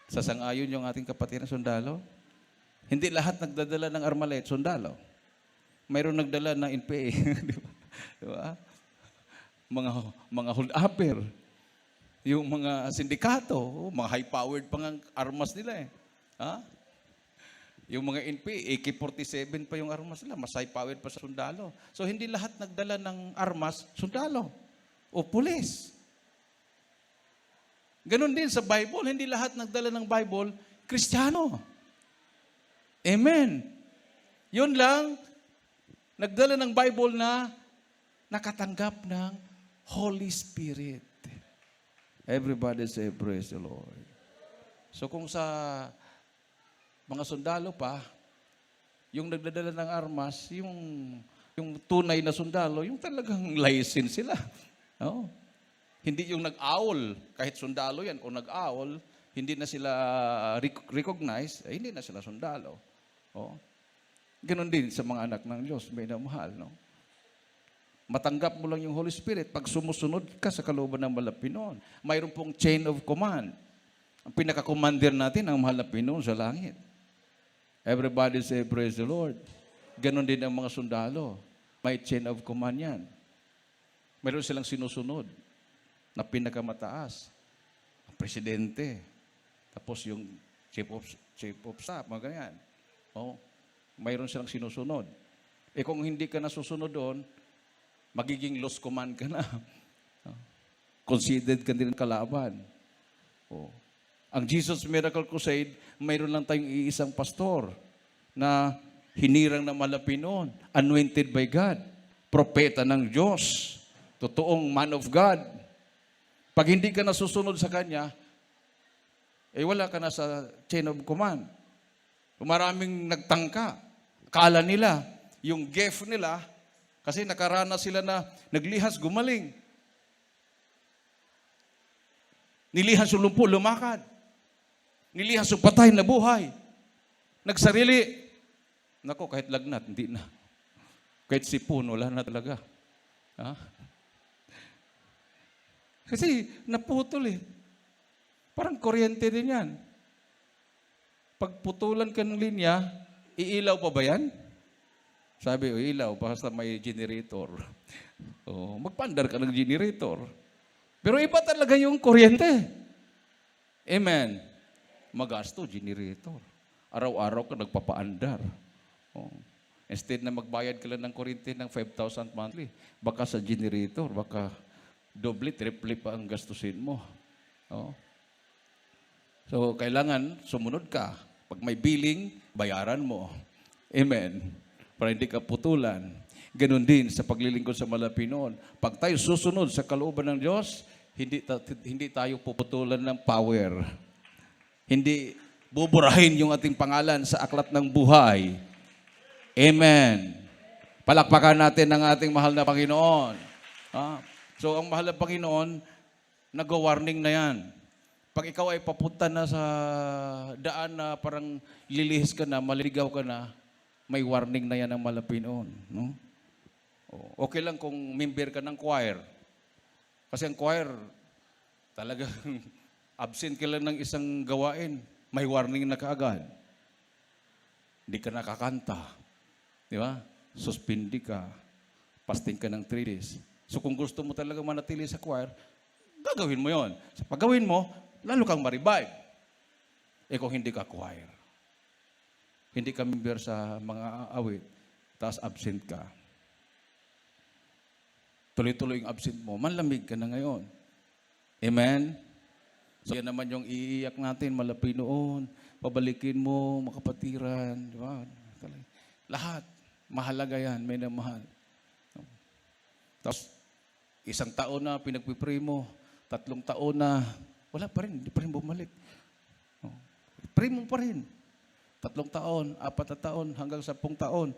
Sasang-ayon yung ating kapatid na sundalo. Hindi lahat nagdadala ng Armalite, sundalo. Mayroon nagdala ng NPA. Di ba? Mga hold-upper. Yung mga sindikato, mga high-powered pang armas nila eh. Ha? Yung mga NPA, AK-47 pa yung armas nila, mas high-powered pa sa sundalo. So hindi lahat nagdala ng armas, sundalo o pulis. Ganon din sa Bible, hindi lahat nagdala ng Bible, Kristiyano. Amen. Yun lang, nagdala ng Bible na nakatanggap ng Holy Spirit. Everybody say, praise the Lord. So kung sa mga sundalo pa, yung nagdadala ng armas, yung tunay na sundalo, yung talagang license sila. No? Hindi yung nag-awol, kahit sundalo yan, o nag-awol, hindi na sila recognize, hindi na sila sundalo. Oh. Ganon din sa mga anak ng Diyos, may namahal. No? Matanggap mo lang yung Holy Spirit pag sumusunod ka sa kalooban ng mahal na Pinoon. Mayroon pong chain of command. Ang pinaka-commander natin, ang mahal na Pinoon sa langit. Everybody say, praise the Lord. Ganon din ang mga sundalo. May chain of command yan. Mayroon silang sinusunod na pinakamataas. Ang presidente. Tapos yung chief of staff, mga ganyan. Oh, mayroon silang sinusunod. Eh kung hindi ka nasusunod doon, magiging lost command ka na. Considered ka din kalaban. Oh. Ang Jesus Miracle Crusade, mayroon lang tayong iisang pastor na hinirang na Pinoon, anointed by God, propeta ng Diyos, totoong man of God. Pag hindi ka nasusunod sa kanya, eh wala ka na sa chain of command. Maraming nagtangka. Kala nila, yung gift nila, kasi nakaranas sila na naglihas, gumaling. Nilihas yung lumpo, lumakad. Nilihas yung patay na buhay. Nagsarili. Nako, kahit lagnat, hindi na. Kahit sipon, wala na talaga. Ha? Kasi naputol eh. Parang kuryente din yan. Pag putulan ka ng linya, iilaw pa ba yan? Sabi, ilaw, basta may generator. Magpandar ka ng generator. Pero iba talaga yung kuryente. Amen. Magasto, generator. Araw-araw ka nagpapaandar. Instead na magbayad ka lang ng kuryente ng 5,000 monthly, baka sa generator, baka doble, triple pa ang gastusin mo. So, kailangan sumunod ka. Pag may billing, bayaran mo. Amen. Para hindi ka putulan. Ganon din sa paglilingkod sa Malapinoon. Pag tayo susunod sa kalooban ng Diyos, hindi tayo puputulan ng power. Hindi buburahin yung ating pangalan sa aklat ng buhay. Amen. Palakpakan natin ang ating mahal na Panginoon. So, ang mahal na Panginoon, nag-warning na yan. Pag ikaw ay papunta na sa daan na parang lilihis ka na, maliligaw ka na, may warning na yan ang mahal na Panginoon. No? Okay lang kung member ka ng choir. Kasi ang choir, talagang absent ka lang ng isang gawain, may warning na kaagad. Hindi ka nakakanta. Di ba? Suspindi ka. Fasting ka ng 3 days. So kung gusto mo talaga manatili sa choir, gagawin mo yon. So pag gawin mo, lalo kang ma-revive. Kung hindi ka choir, hindi ka member sa mga awit, tapos absent ka. Tuloy-tuloy yung absent mo, manlamig ka na ngayon. Amen? So yan naman yung iiyak natin, Malapinoon, pabalikin mo, makapatiran, di ba? Lahat, mahalaga yan, may namahal. Tapos, 1 taon na pinagpipray mo, 3 taon na, wala pa rin, hindi pa rin bumalik. Pray mo pa rin. 3 taon, 4 na taon, hanggang 10 taon.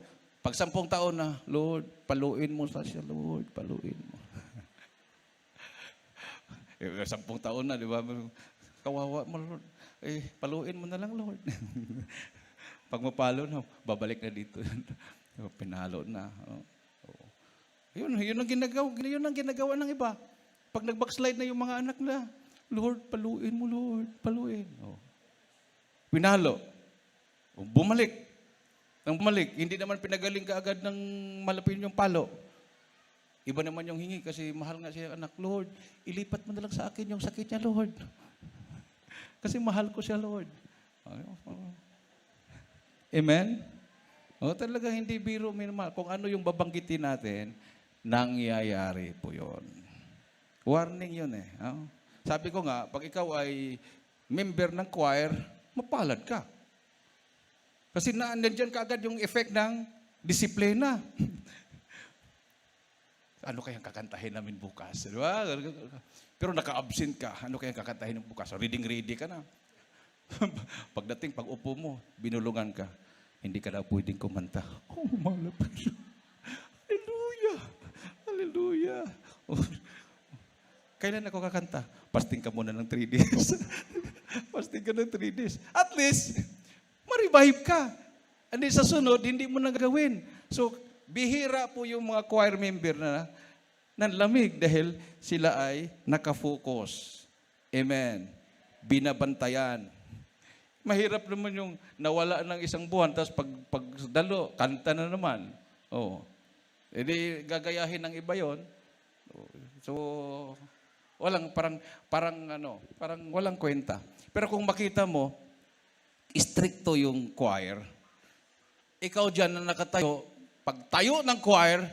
Pag 10 taon na, Lord, paluin mo sa siya, Lord, paluin mo. 10 taon na, di ba? Kawawa mo, Lord. Paluin mo na lang, Lord. Pag mapalo na, babalik na dito. Pinalo na. Yun ang ginagawa ng iba. Pag nag-backslide na yung mga anak na, Lord, paluin mo, Lord, paluin. Pinalo. Bumalik. Nang bumalik, hindi naman pinagaling ka agad ng malapin yung palo. Iba naman yung hingi kasi mahal nga siya anak. Lord, ilipat mo na lang sa akin yung sakit niya, Lord. Kasi mahal ko siya, Lord. Amen? Talaga hindi biro minimal. Kung ano yung babanggitin natin, nangyayari po yun. Warning yun eh. Sabi ko nga, pag ikaw ay member ng choir, mapalad ka. Kasi nandiyan ka agad yung effect ng disiplina. Ano kayang kakantahin namin bukas? Di ba? Pero naka-absent ka. Ano kayang kakantahin bukas? Ready ka na. Pagdating, pag upo mo, binulungan ka. Hindi ka na pwedeng kumanta. Malapad. Hallelujah! Hallelujah! Kailan ako kakanta? Fasting ka muna ng 3 days. Fasting ka ng 3 days. At least, ma-revive ka. Hindi sa sunod, hindi mo nagawin. So, bihira po yung mga choir member na nanlamig dahil sila ay nakafocus. Amen. Binabantayan. Mahirap naman yung nawala ng 1 buwan, tapos pag dalo, kanta na naman. Hindi gagayahin ng iba yon. So, parang walang kwenta. Pero kung makita mo, stricto yung choir. Ikaw dyan na nakatayo, pag tayo ng choir,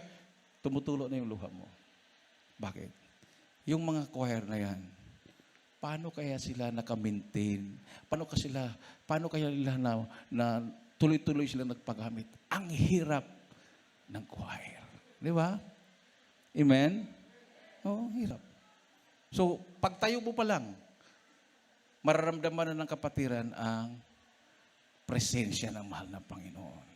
tumutulo na yung luha mo. Bakit? Yung mga choir na yan, paano kaya sila naka-maintain? Paano kaya nila na tuloy-tuloy sila nagpagamit? Ang hirap ng choir. Di ba? Amen? Hirap. So, pag tayo mo pa lang, mararamdaman na ng kapatiran ang presensya ng mahal na Panginoon.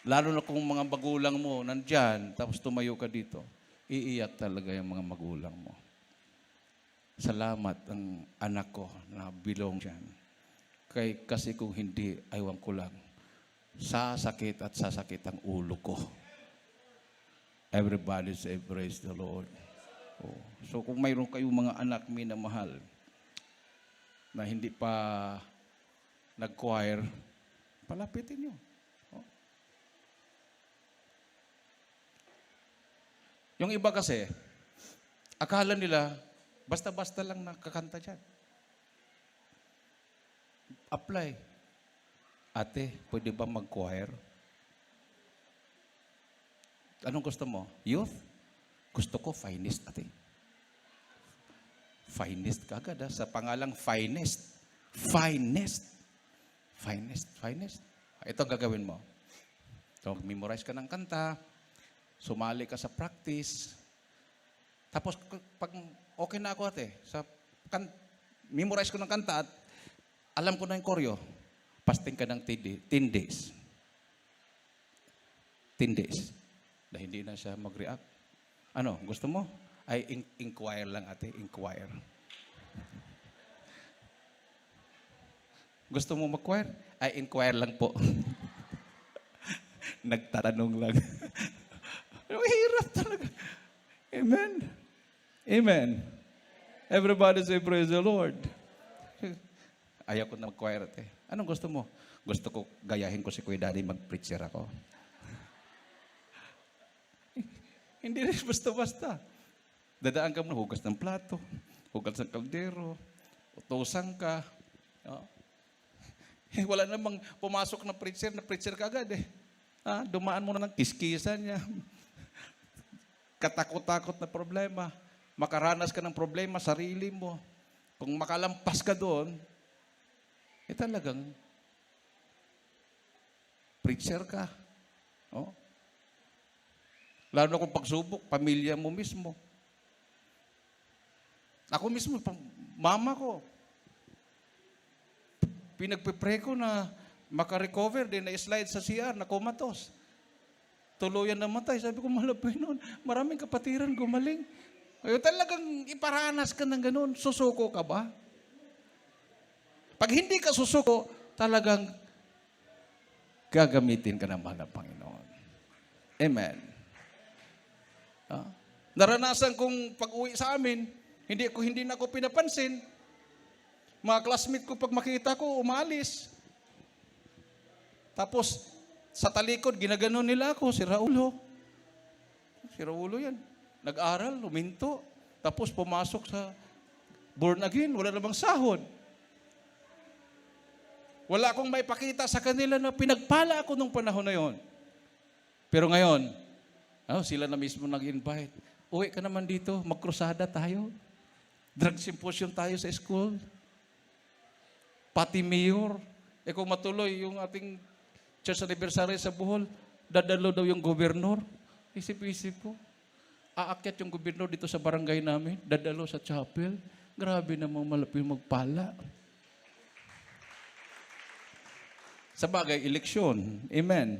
Lalo na kung mga magulang mo nandyan, tapos tumayo ka dito, iiyak talaga yung mga magulang mo. Salamat ang anak ko na bilong dyan. Kasi kung hindi, aywan ko lang, sasakit ang ulo ko. Everybody say, praise the Lord. So kung mayroon kayong mga anak minamahal, na hindi pa nag-choir, palapitin nyo. Oh. Yung iba kasi, akala nila, basta-basta lang nakakanta dyan. Apply. Ate, pwede ba mag-choir? Anong gusto mo? Youth? Gusto ko finest, ate. Finest ka agad, sa pangalang finest. Finest. Finest, finest. Ito ang gagawin mo. So, memorize ka ng kanta, sumali ka sa practice, tapos pag okay na ako ate, memorize ko ng kanta at alam ko na yung choreo, fasting ka ng 10 days. 10 days. Na hindi na siya mag-react. Ano, gusto mo? Ay, inquire lang ate, inquire. Gusto mo mag-choir? Ay, inquire lang po. Nagtatanong lang. Hirap talaga. Amen. Amen. Everybody say praise the Lord. Ayaw ko na mag-choir ate. Anong gusto mo? Gusto ko gayahin ko si Kuya Daddy, mag-preacher ako. Hindi rin basta-basta. Dadaan ka muna, hugas ng plato, hugas ng kaldero, utusan ka. Oh. Wala namang pumasok na preacher ka agad eh. Dumaan mo na ng kiskisan niya. Katakot-takot na problema. Makaranas ka ng problema, sarili mo. Kung makalampas ka doon, talagang preacher ka. Oh. Lalo na kung pagsubok, pamilya mo mismo. Ako mismo, mama ko, pinagpipray ko na makarecover din na slide sa CR na comatose. Tuluyan namatay. Sabi ko, malapay noon. Maraming kapatiran gumaling. Ayaw talagang iparanas ka ng ganun. Susuko ka ba? Pag hindi ka susuko, talagang gagamitin ka naman ng Panginoon. Amen. Naranasan kong pag-uwi sa amin, hindi na ako pinapansin. Mga classmate ko, pag makita ko, umalis. Tapos, sa talikod, ginaganon nila ako, si Raulo. Si Raulo yan. Nag-aral, huminto. Tapos, pumasok sa born again, wala namang sahod. Wala akong maipakita sa kanila na pinagpala ako nung panahon na yon. Pero ngayon, sila na mismo nag-invite. Uwi ka naman dito, magkrusada tayo. Drug symposium tayo sa school. Pati mayor. Kung matuloy yung ating church anniversary sa Bohol, dadalo daw yung gobernur. Isip-isip ko. Aakyat yung gobernur dito sa barangay namin, dadalo sa chapel. Grabe namang malapit magpala. Sa bagay, eleksyon. Amen.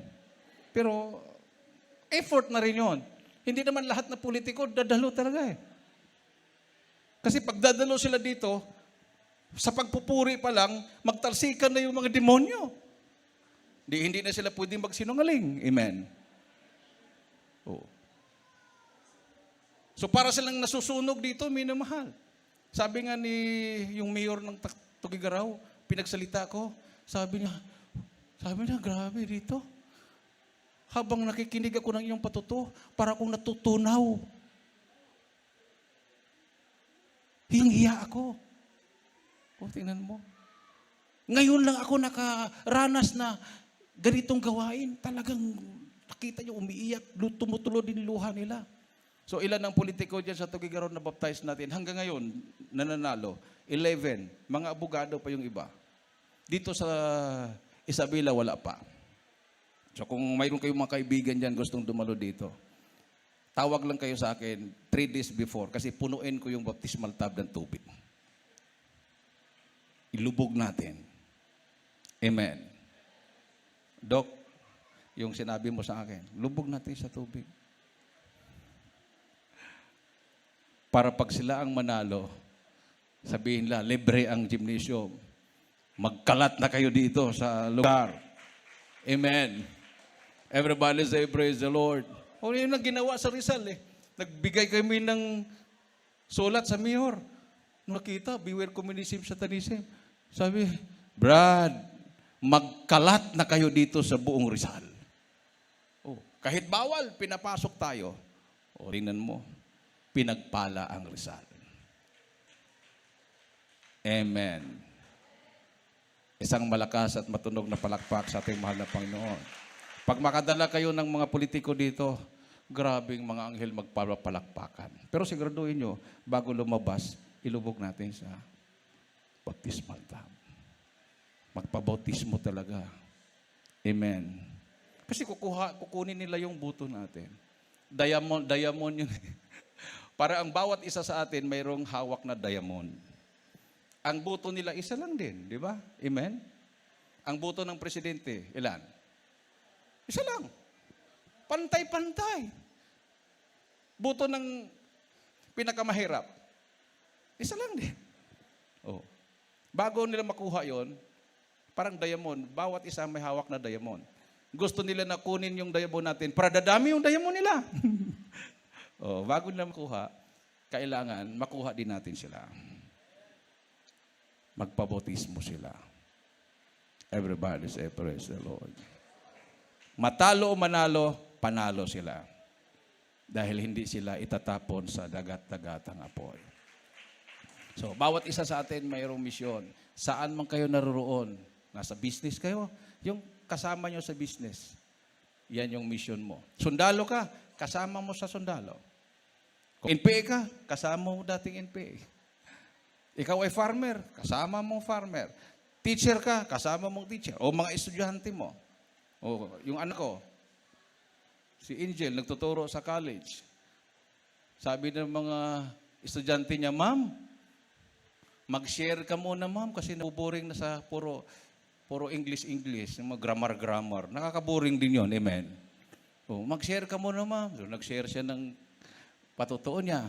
Pero, effort na rin yun. Hindi naman lahat na politiko, dadalo talaga eh. Kasi pag dadalo sila dito, sa pagpupuri pa lang, magtalsikan na yung mga demonyo. Hindi na sila pwedeng magsinungaling. Amen. Oh. So para silang nasusunog dito, minamahal. Sabi nga ni yung mayor ng Tugigaraw, pinagsalita ko, sabi niya, grabe dito. Habang nakikinig ako ng iyong patuto, para akong natutunaw. Hiyang-hiya ako. Tingnan mo. Ngayon lang ako nakaranas na ganitong gawain. Talagang nakita niyo, umiiyak, tumutulo din luha nila. So ilan ang politiko dyan sa Tugigaraw na baptize natin? Hanggang ngayon, nananalo. 11. Mga abogado pa yung iba. Dito sa Isabela, wala pa. So kung mayroon kayong mga kaibigan dyan gustong dumalo dito, tawag lang kayo sa akin 3 days before kasi punuin ko yung baptismal tub ng tubig. Ilubog natin. Amen. Doc, yung sinabi mo sa akin, lubog natin sa tubig. Para pag sila ang manalo, sabihin nila, libre ang gymnasium. Magkalat na kayo dito sa lugar. Amen. Everybody say, praise the Lord. Yun ang ginawa sa Rizal eh. Nagbigay kami ng sulat sa mayor. Nakita, beware communism, satanism. Sabi, Brad, magkalat na kayo dito sa buong Rizal. Oh, kahit bawal, pinapasok tayo. O, tingnan mo, pinagpala ang Rizal. Amen. Isang malakas at matunog na palakpak sa ating mahal na Panginoon. Pag makadala kayo ng mga politiko dito, grabing mga anghel magpapalakpakan. Pero siguraduhin nyo, bago lumabas, ilubog natin sa baptismal tub. Magpabautismo talaga. Amen. Kasi kukunin nila yung buto natin. Diamond yun. Para ang bawat isa sa atin mayroong hawak na diamond. Ang buto nila isa lang din, di ba? Amen? Ang buto ng presidente, ilan? Isa lang. Pantay-pantay. Buto ng pinakamahirap, isa lang din. Oh. Bago nila makuha yon, parang diamond, bawat isa may hawak na diamond. Gusto nila na kunin yung diamond natin para dadami yung diamond nila. Oh, bago nila makuha, kailangan makuha din natin sila. Magpabautismo sila. Everybody say, praise the Lord. Matalo o manalo, panalo sila. Dahil hindi sila itatapon sa dagat-dagatang apoy. So, bawat isa sa atin mayroong misyon. Saan man kayo naroon? Nasa business kayo? Yung kasama nyo sa business. Yan yung mission mo. Sundalo ka, kasama mo sa sundalo. Kung NPA ka, kasama mo dating NPA. Ikaw ay farmer, kasama mong farmer. Teacher ka, kasama mong teacher. O mga estudyante mo. O yung anak ko, si Angel, nagtuturo sa college. Sabi ng mga estudyante niya, Ma'am, mag-share ka muna, ma'am, kasi nabuboring na sa puro English, yung mga grammar. Nakakaboring din yun, amen. O, mag-share ka muna, ma'am. So, nag-share siya ng patutuon niya.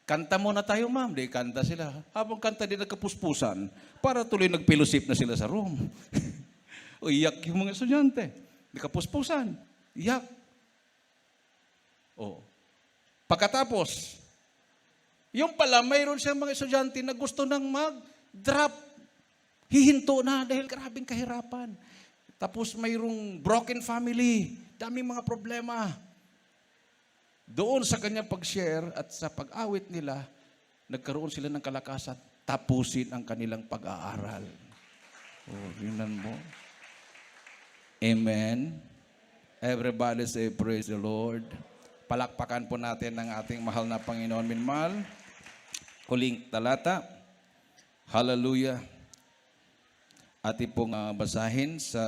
Kanta muna tayo, ma'am. Di kanta sila. Habang kanta din nagkapuspusan, para tuloy nagpilusip na sila sa room. O iyak yung mga estudyante. Nagkapuspusan. Iyak. O. Pagkatapos, yung pala, mayroon siyang mga estudyante na gusto nang mag-drop. Hihinto na dahil grabing kahirapan. Tapos mayroong broken family. Daming mga problema. Doon sa kanyang pag-share at sa pag-awit nila, nagkaroon sila ng kalakasan, tapusin ang kanilang pag-aaral. Oh, tingnan mo. Amen. Everybody say, praise the Lord. Palakpakan po natin ng ating mahal na Panginoon minmal. Huling talata. Hallelujah. Ating pong basahin sa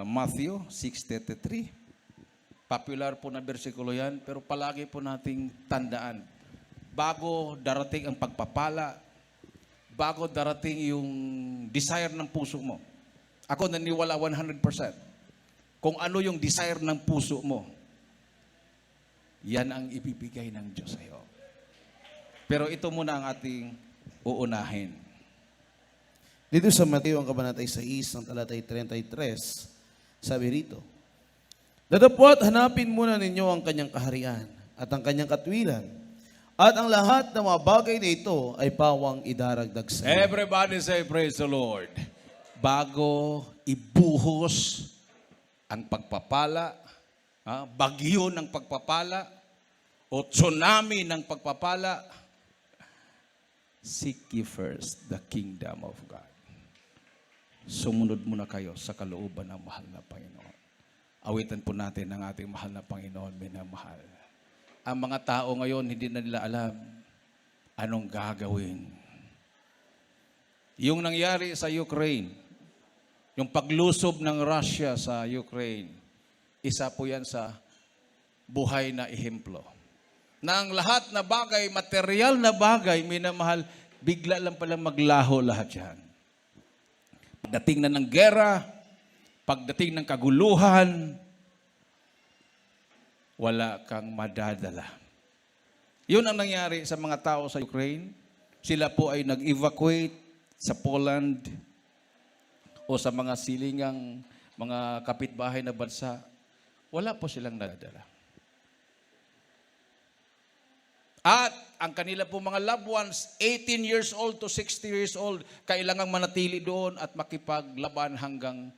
Matthew 6:33. Popular po na bersikulo yan, pero palagi po nating tandaan. Bago darating ang pagpapala, bago darating yung desire ng puso mo. Ako naniwala 100%. Kung ano yung desire ng puso mo, yan ang ibibigay ng Diyos sa'yo. Pero ito muna ang ating uunahin. Dito sa Mateo ang kabanatay 6, ng talatay 33, sabi rito, datapwat hanapin muna ninyo ang kanyang kaharian at ang kanyang katwiran, at ang lahat ng mga bagay na ito ay pawang idaragdag sa iyo. Everybody say, praise the Lord. Bago ibuhos ang pagpapala, bagyo ng pagpapala, o tsunami ng pagpapala, seek ye first the kingdom of God. Sumunod muna kayo sa kalooban ng mahal na Panginoon. Awitan po natin ang ating mahal na Panginoon, minamahal. Ang mga tao ngayon, hindi na nila alam anong gagawin. Yung nangyari sa Ukraine, yung paglusob ng Russia sa Ukraine, isa po yan sa buhay na ehemplo. Na ang lahat na bagay, material na bagay, minamahal, bigla lang palang maglaho lahat yan. Pagdating na ng gera, pagdating ng kaguluhan, wala kang madadala. Yun ang nangyari sa mga tao sa Ukraine. Sila po ay nag-evacuate sa Poland o sa mga silingang mga kapitbahay na bansa. Wala po silang nadala. At ang kanila po mga loved ones, 18 years old to 60 years old, kailangang manatili doon at makipaglaban hanggang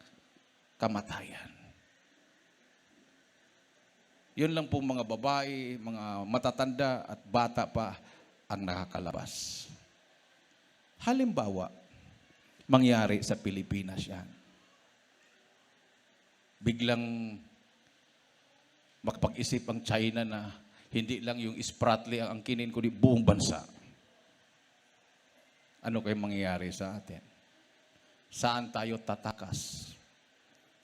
kamatayan. Yun lang po mga babae, mga matatanda at bata pa ang nakakalabas. Halimbawa, mangyari sa Pilipinas yan. Biglang makapag-isip ang China na hindi lang yung Spratly ang angkinin ko di buong bansa. Ano kayo mangyayari sa atin? Saan tayo tatakas?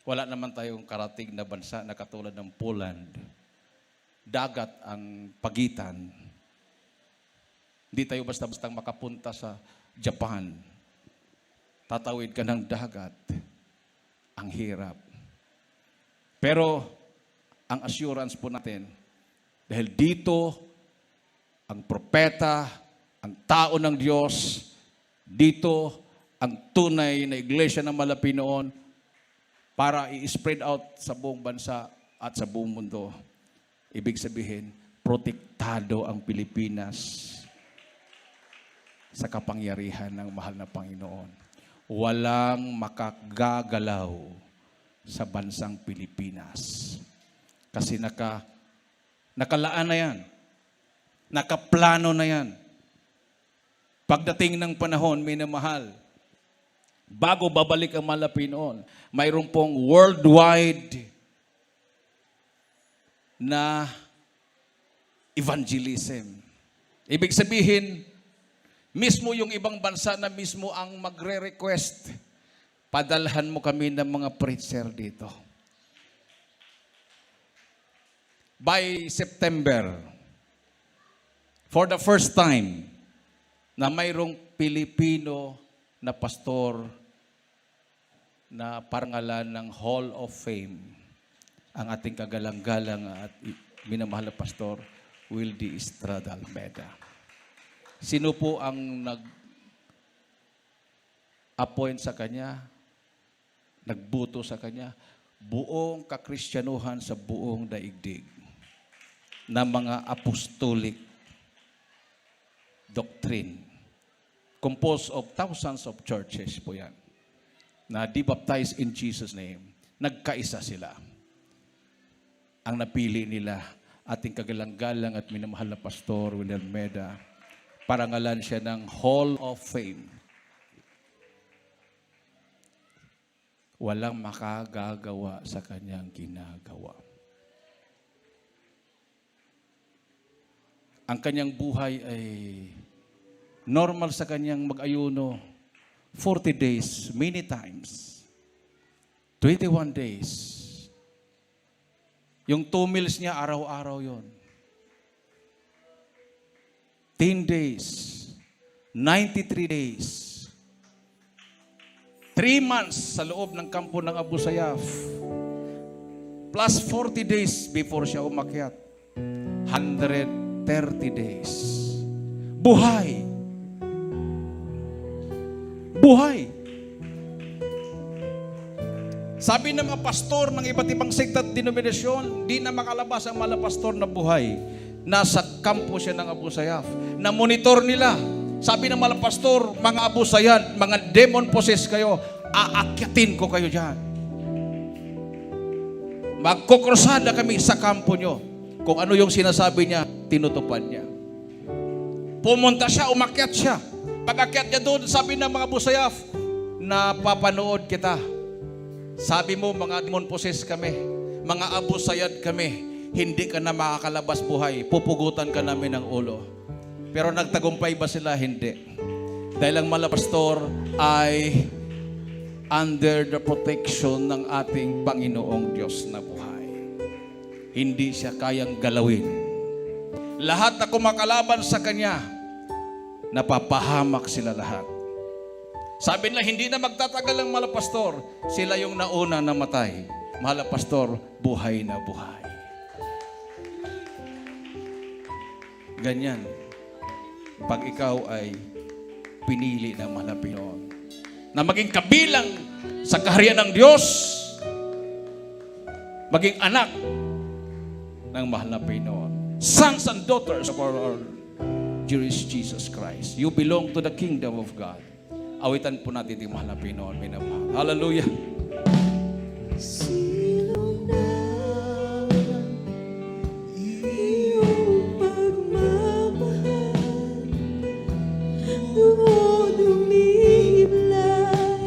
Wala naman tayong karating na bansa na katulad ng Poland. Dagat ang pagitan. Hindi tayo basta-bastang makapunta sa Japan. Tatawid ka ng dagat. Ang hirap. Pero, ang assurance po natin, dahil dito, ang propeta, ang tao ng Diyos, dito, ang tunay na iglesia ng Malapinoon, para i-spread out sa buong bansa at sa buong mundo. Ibig sabihin, protektado ang Pilipinas sa kapangyarihan ng mahal na Panginoon. Walang makagagalaw sa bansang Pilipinas. Kasi nakalaan na yan. Nakaplano na yan. Pagdating ng panahon, minamahal, bago babalik ang Malapinoon, mayroon pong worldwide na evangelism. Ibig sabihin, mismo yung ibang bansa na mismo ang magre-request, padalhan mo kami ng mga preacher dito. By September, for the first time, na mayroong Pilipino na pastor na parangalan ng Hall of Fame, ang ating kagalang-galang at minamahal na pastor, Wildy Estrada Almeda. Sino po ang nag-appoint sa kanya? Nagbuto sa kanya? Buong kakristyanuhan sa buong daigdig na mga apostolic doctrine. Composed of thousands of churches po yan. Na de-baptized in Jesus' name. Nagkaisa sila. Ang napili nila, ating kagalang-galang at minamahal na pastor, Wildy Almeda, parangalan siya ng Hall of Fame. Walang makagagawa sa kanyang ginagawa. Ang kanyang buhay ay normal sa kanyang mag-ayuno. 40 days, many times. 21 days. Yung 2 meals niya, araw-araw yon. 10 days. 93 days. 3 months sa loob ng kampo ng Abu Sayyaf. Plus 40 days before siya umakyat. 130 days. Buhay. Buhay. Sabi ng mga pastor ng iba't ibang sekta at denominasyon, di na makalabas ang mga pastor na buhay. Nasa kampo siya ng Abu Sayyaf. Na-monitor nila. Sabi ng mga pastor, mga Abu Sayyaf, mga demon possessed kayo, aakyatin ko kayo dyan. Magkukrusada kami sa kampo nyo. Kung ano yung sinasabi niya, tinutupad niya. Pumunta siya, umakyat siya. Pag-akyat niya doon, sabi ng mga Abu Sayyaf, napapanood kita. Sabi mo, mga demon possessed kami, mga Abu Sayyaf kami, hindi ka na makakalabas buhay, pupugutan ka namin ng ulo. Pero nagtagumpay ba sila? Hindi. Dahil ang mga pastor ay under the protection ng ating Panginoong Diyos na buhay. Hindi siya kayang galawin. Lahat na kumakalaban sa Kanya, napapahamak sila lahat. Sabi nila, hindi na magtatagal ang mga pastor. Sila yung nauna na matay. Mga pastor, buhay na buhay. Ganyan. Pag ikaw ay pinili ng Malapinoon na maging kabilang sa kaharian ng Diyos, maging anak ng mahal na Panginoon, sons and daughters of our Lord dearest Jesus Christ. You belong to the kingdom of God. Awitan po natin yung mahal na Pinoon, minamahal. Hallelujah! Sino na iyong pagmamahal? Noon umiiblay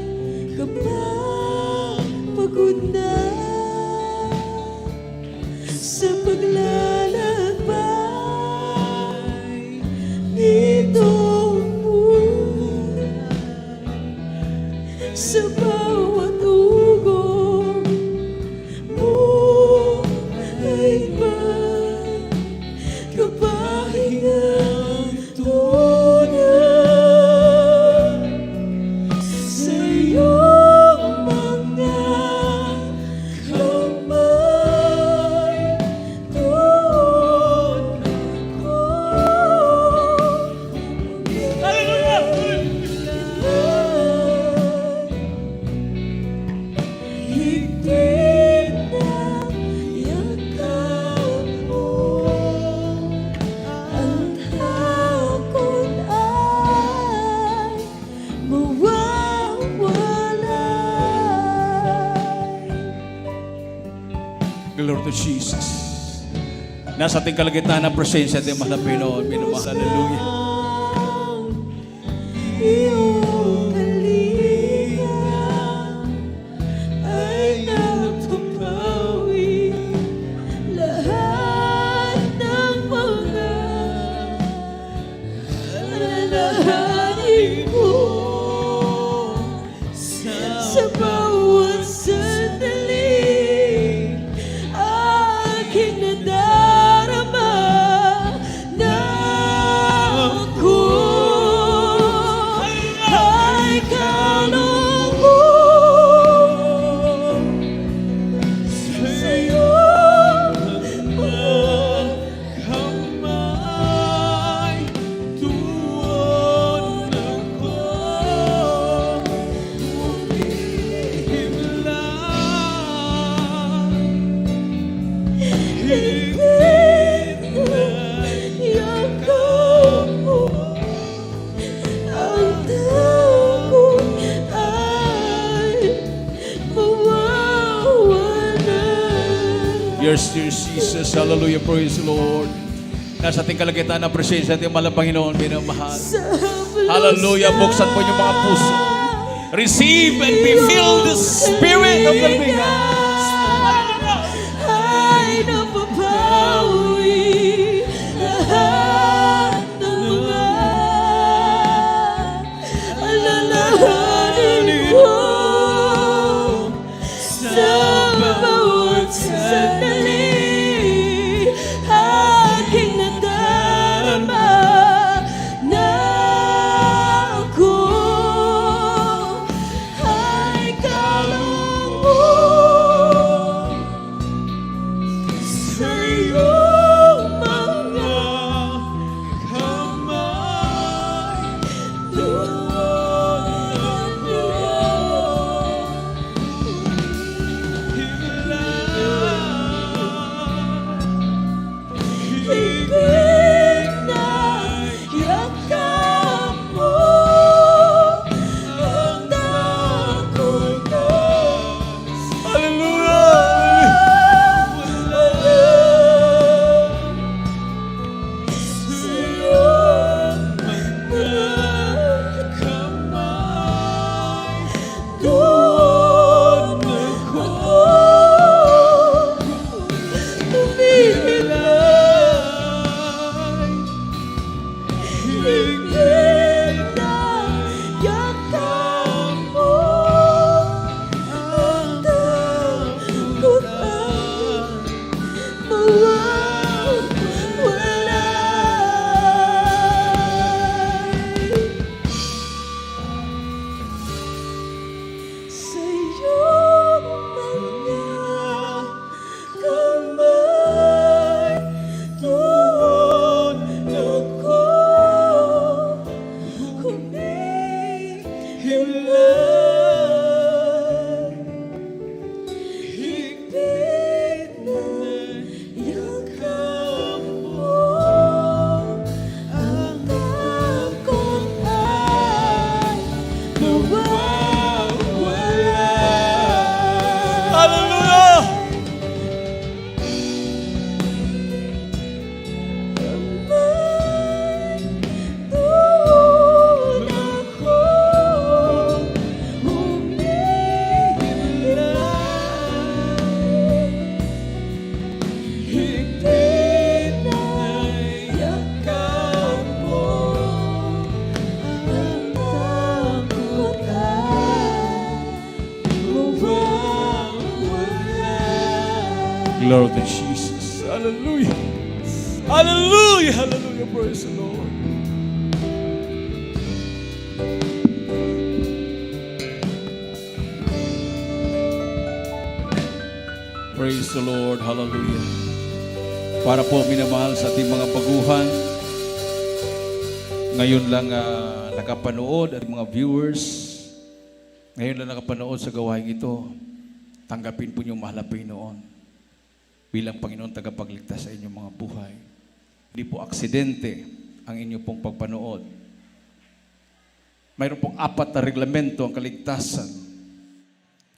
kapag pagod na sa paglalakbay nitong buhay. Sa bawat ugong buhay ba kapahingang tunay sa iyong mga kamay doon ako. Higpit na yakap mo, ang takot ay mawawalay. Glory to Jesus. Nasa ating kalagitnaan ng presensya ng mahal na Pinoon, minamahal. Hallelujah! Iyong kalinga ay napapawi lahat ng mga alalahanin ko sa bawat sandali. Aking nadarama na ako ay kalungkot sa iyong mga kamay. Tuon ako higpit na yakap mo, ang takot ay mawawala. Yes, dear Jesus. Hallelujah. Praise the Lord. Nasa ating kalagitnaan ng presensya ng mahal na Panginoon, minamahal. Hallelujah. Buksan po yung mga puso. Receive and be filled the Spirit of the living God. Ay napapawi lahat ng mga alalahanin ko sa bawat sandali. Aking nadarama na ako ay kalungkot Glory to Jesus. Hallelujah. Hallelujah. Hallelujah. Praise the Lord. Praise the Lord. Hallelujah. Para po minamahal sa ating mga baguhan, ngayon lang nakapanood at mga viewers, ngayon lang nakapanood sa gawain ito, tanggapin po niyong mahal na Panginoon bilang Panginoon tagapagligtas sa inyong mga buhay. Hindi po aksidente ang inyong pong pagpanood. Mayroon pong 4 na reglamento ang kaligtasan.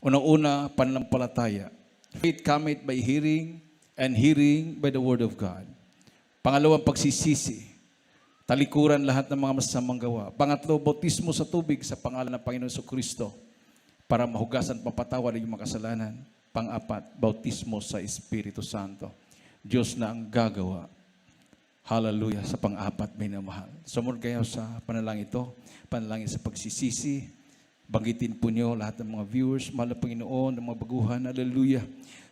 Unang-una, pananampalataya. Faith cometh by hearing, and hearing by the word of God. Pangalawang, pagsisisi. Talikuran lahat ng mga masasamang gawa. Pangatlo, bautismo sa tubig sa pangalan ng Panginoon Jesucristo para mahugasan papatawad ang iyong mga kasalanan. Pang-apat, bautismo sa Espiritu Santo. Diyos na ang gagawa. Hallelujah. Sa pang-apat, minamahal. Sumunod kayo sa panalangin ito. Panalangin sa pagsisisi. Banggitin po niyo lahat ng mga viewers, mahal na Panginoon, ng mga baguhan. Hallelujah.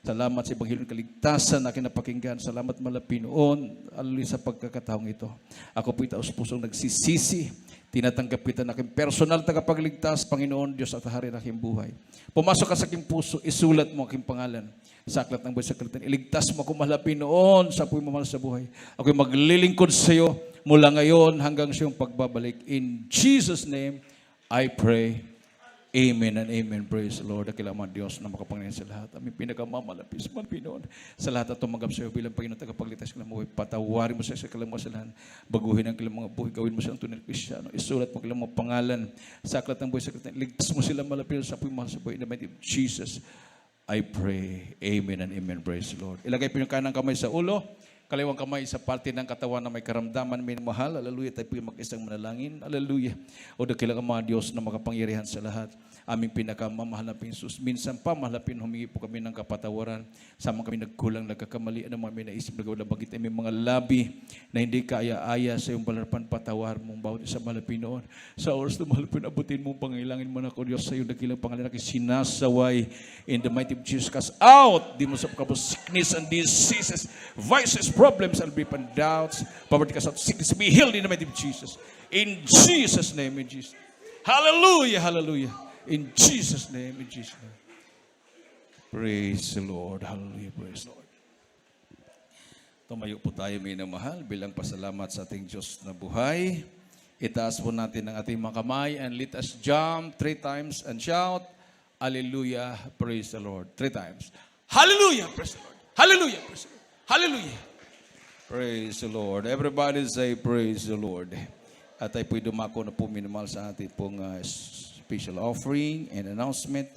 Salamat sa Ebanghelyo ng Kaligtasan na kinapakinggan. Salamat, mahal na Panginoon. Hallelujah sa pagkakataong ito. Ako po taos-pusong nagsisisi. Tinatanggap kita na aking personal tagapagligtas, Panginoon, Diyos at Hari ng aking buhay. Pumasok ka sa aking puso, isulat mo aking pangalan sa aklat ng buhay sa kalitan. Iligtas mo ako, mahal na Panginoon, sa apoy mamahal sa buhay. Ako'y maglilingkod sa iyo mula ngayon hanggang sa iyong pagbabalik. In Jesus' name, I pray. Amen and amen. Praise the Lord. Dakilang mga Diyos na makapangyarihan sa lahat. Aming pinagamamalapis man, Pinoon. Sa lahat at tumanggap sa iyo bilang Panginoon tagapagligtas ng buhay. Patawarin mo sa kanilang mga kasalanan. Baguhin ang kanilang mga buhay. Gawin mo silang tunay na Kristiyano. Isulat mo kanilang mga pangalan sa aklat ng buhay sa kanilang. Ligtas mo sila malapit sa apoy mahal sa buhay. In the mighty name of Jesus, I pray. Amen and amen. Praise the Lord. Ilagay po yung kanang kamay sa ulo. Kaliwang kamay sa parte ng katawan na may karamdaman, may mahal. Hallelujah. Tayo po yung mag-isang manalangin. Hallelujah. O dakilang mga Diyos na makapangyarihan sa lahat. Aming pinakamamahal na Jesus. Minsan pa, mahalapin, humingi po kami ng kapatawaran. Sama kami nagkulang, nagkakamali. Ano mga may naisip, nagawa na bagit. May mga labi na hindi kaaya-aya sa iyong balarapan. Patawar mong bawat isa mahalapin noon. Sa oras na mahalapin, abutin mong pangilangin mo na ko Diyos sa iyong dakilang pangalan na sinasaway. In the mighty of Jesus, cast out demons of sickness and diseases, vices, problems, and grief and doubts. Poverty, cast out sickness, be healed in the mighty of Jesus. In Jesus' name, in Jesus. Hallelujah, hallelujah. In Jesus' name, in Jesus' name. Praise the Lord. Hallelujah, praise the Lord. Tumayo po tayo, minamahal, bilang pasalamat sa ating Diyos na buhay. Itaas po natin ang ating mga kamay and let us jump 3 times and shout, Hallelujah, praise the Lord. 3 times. Hallelujah, praise the Lord. Hallelujah, praise the Lord. Hallelujah. Praise the Lord. Everybody say, praise the Lord. At tayo po'y dumako na po minamahal sa ating pong special offering and announcement.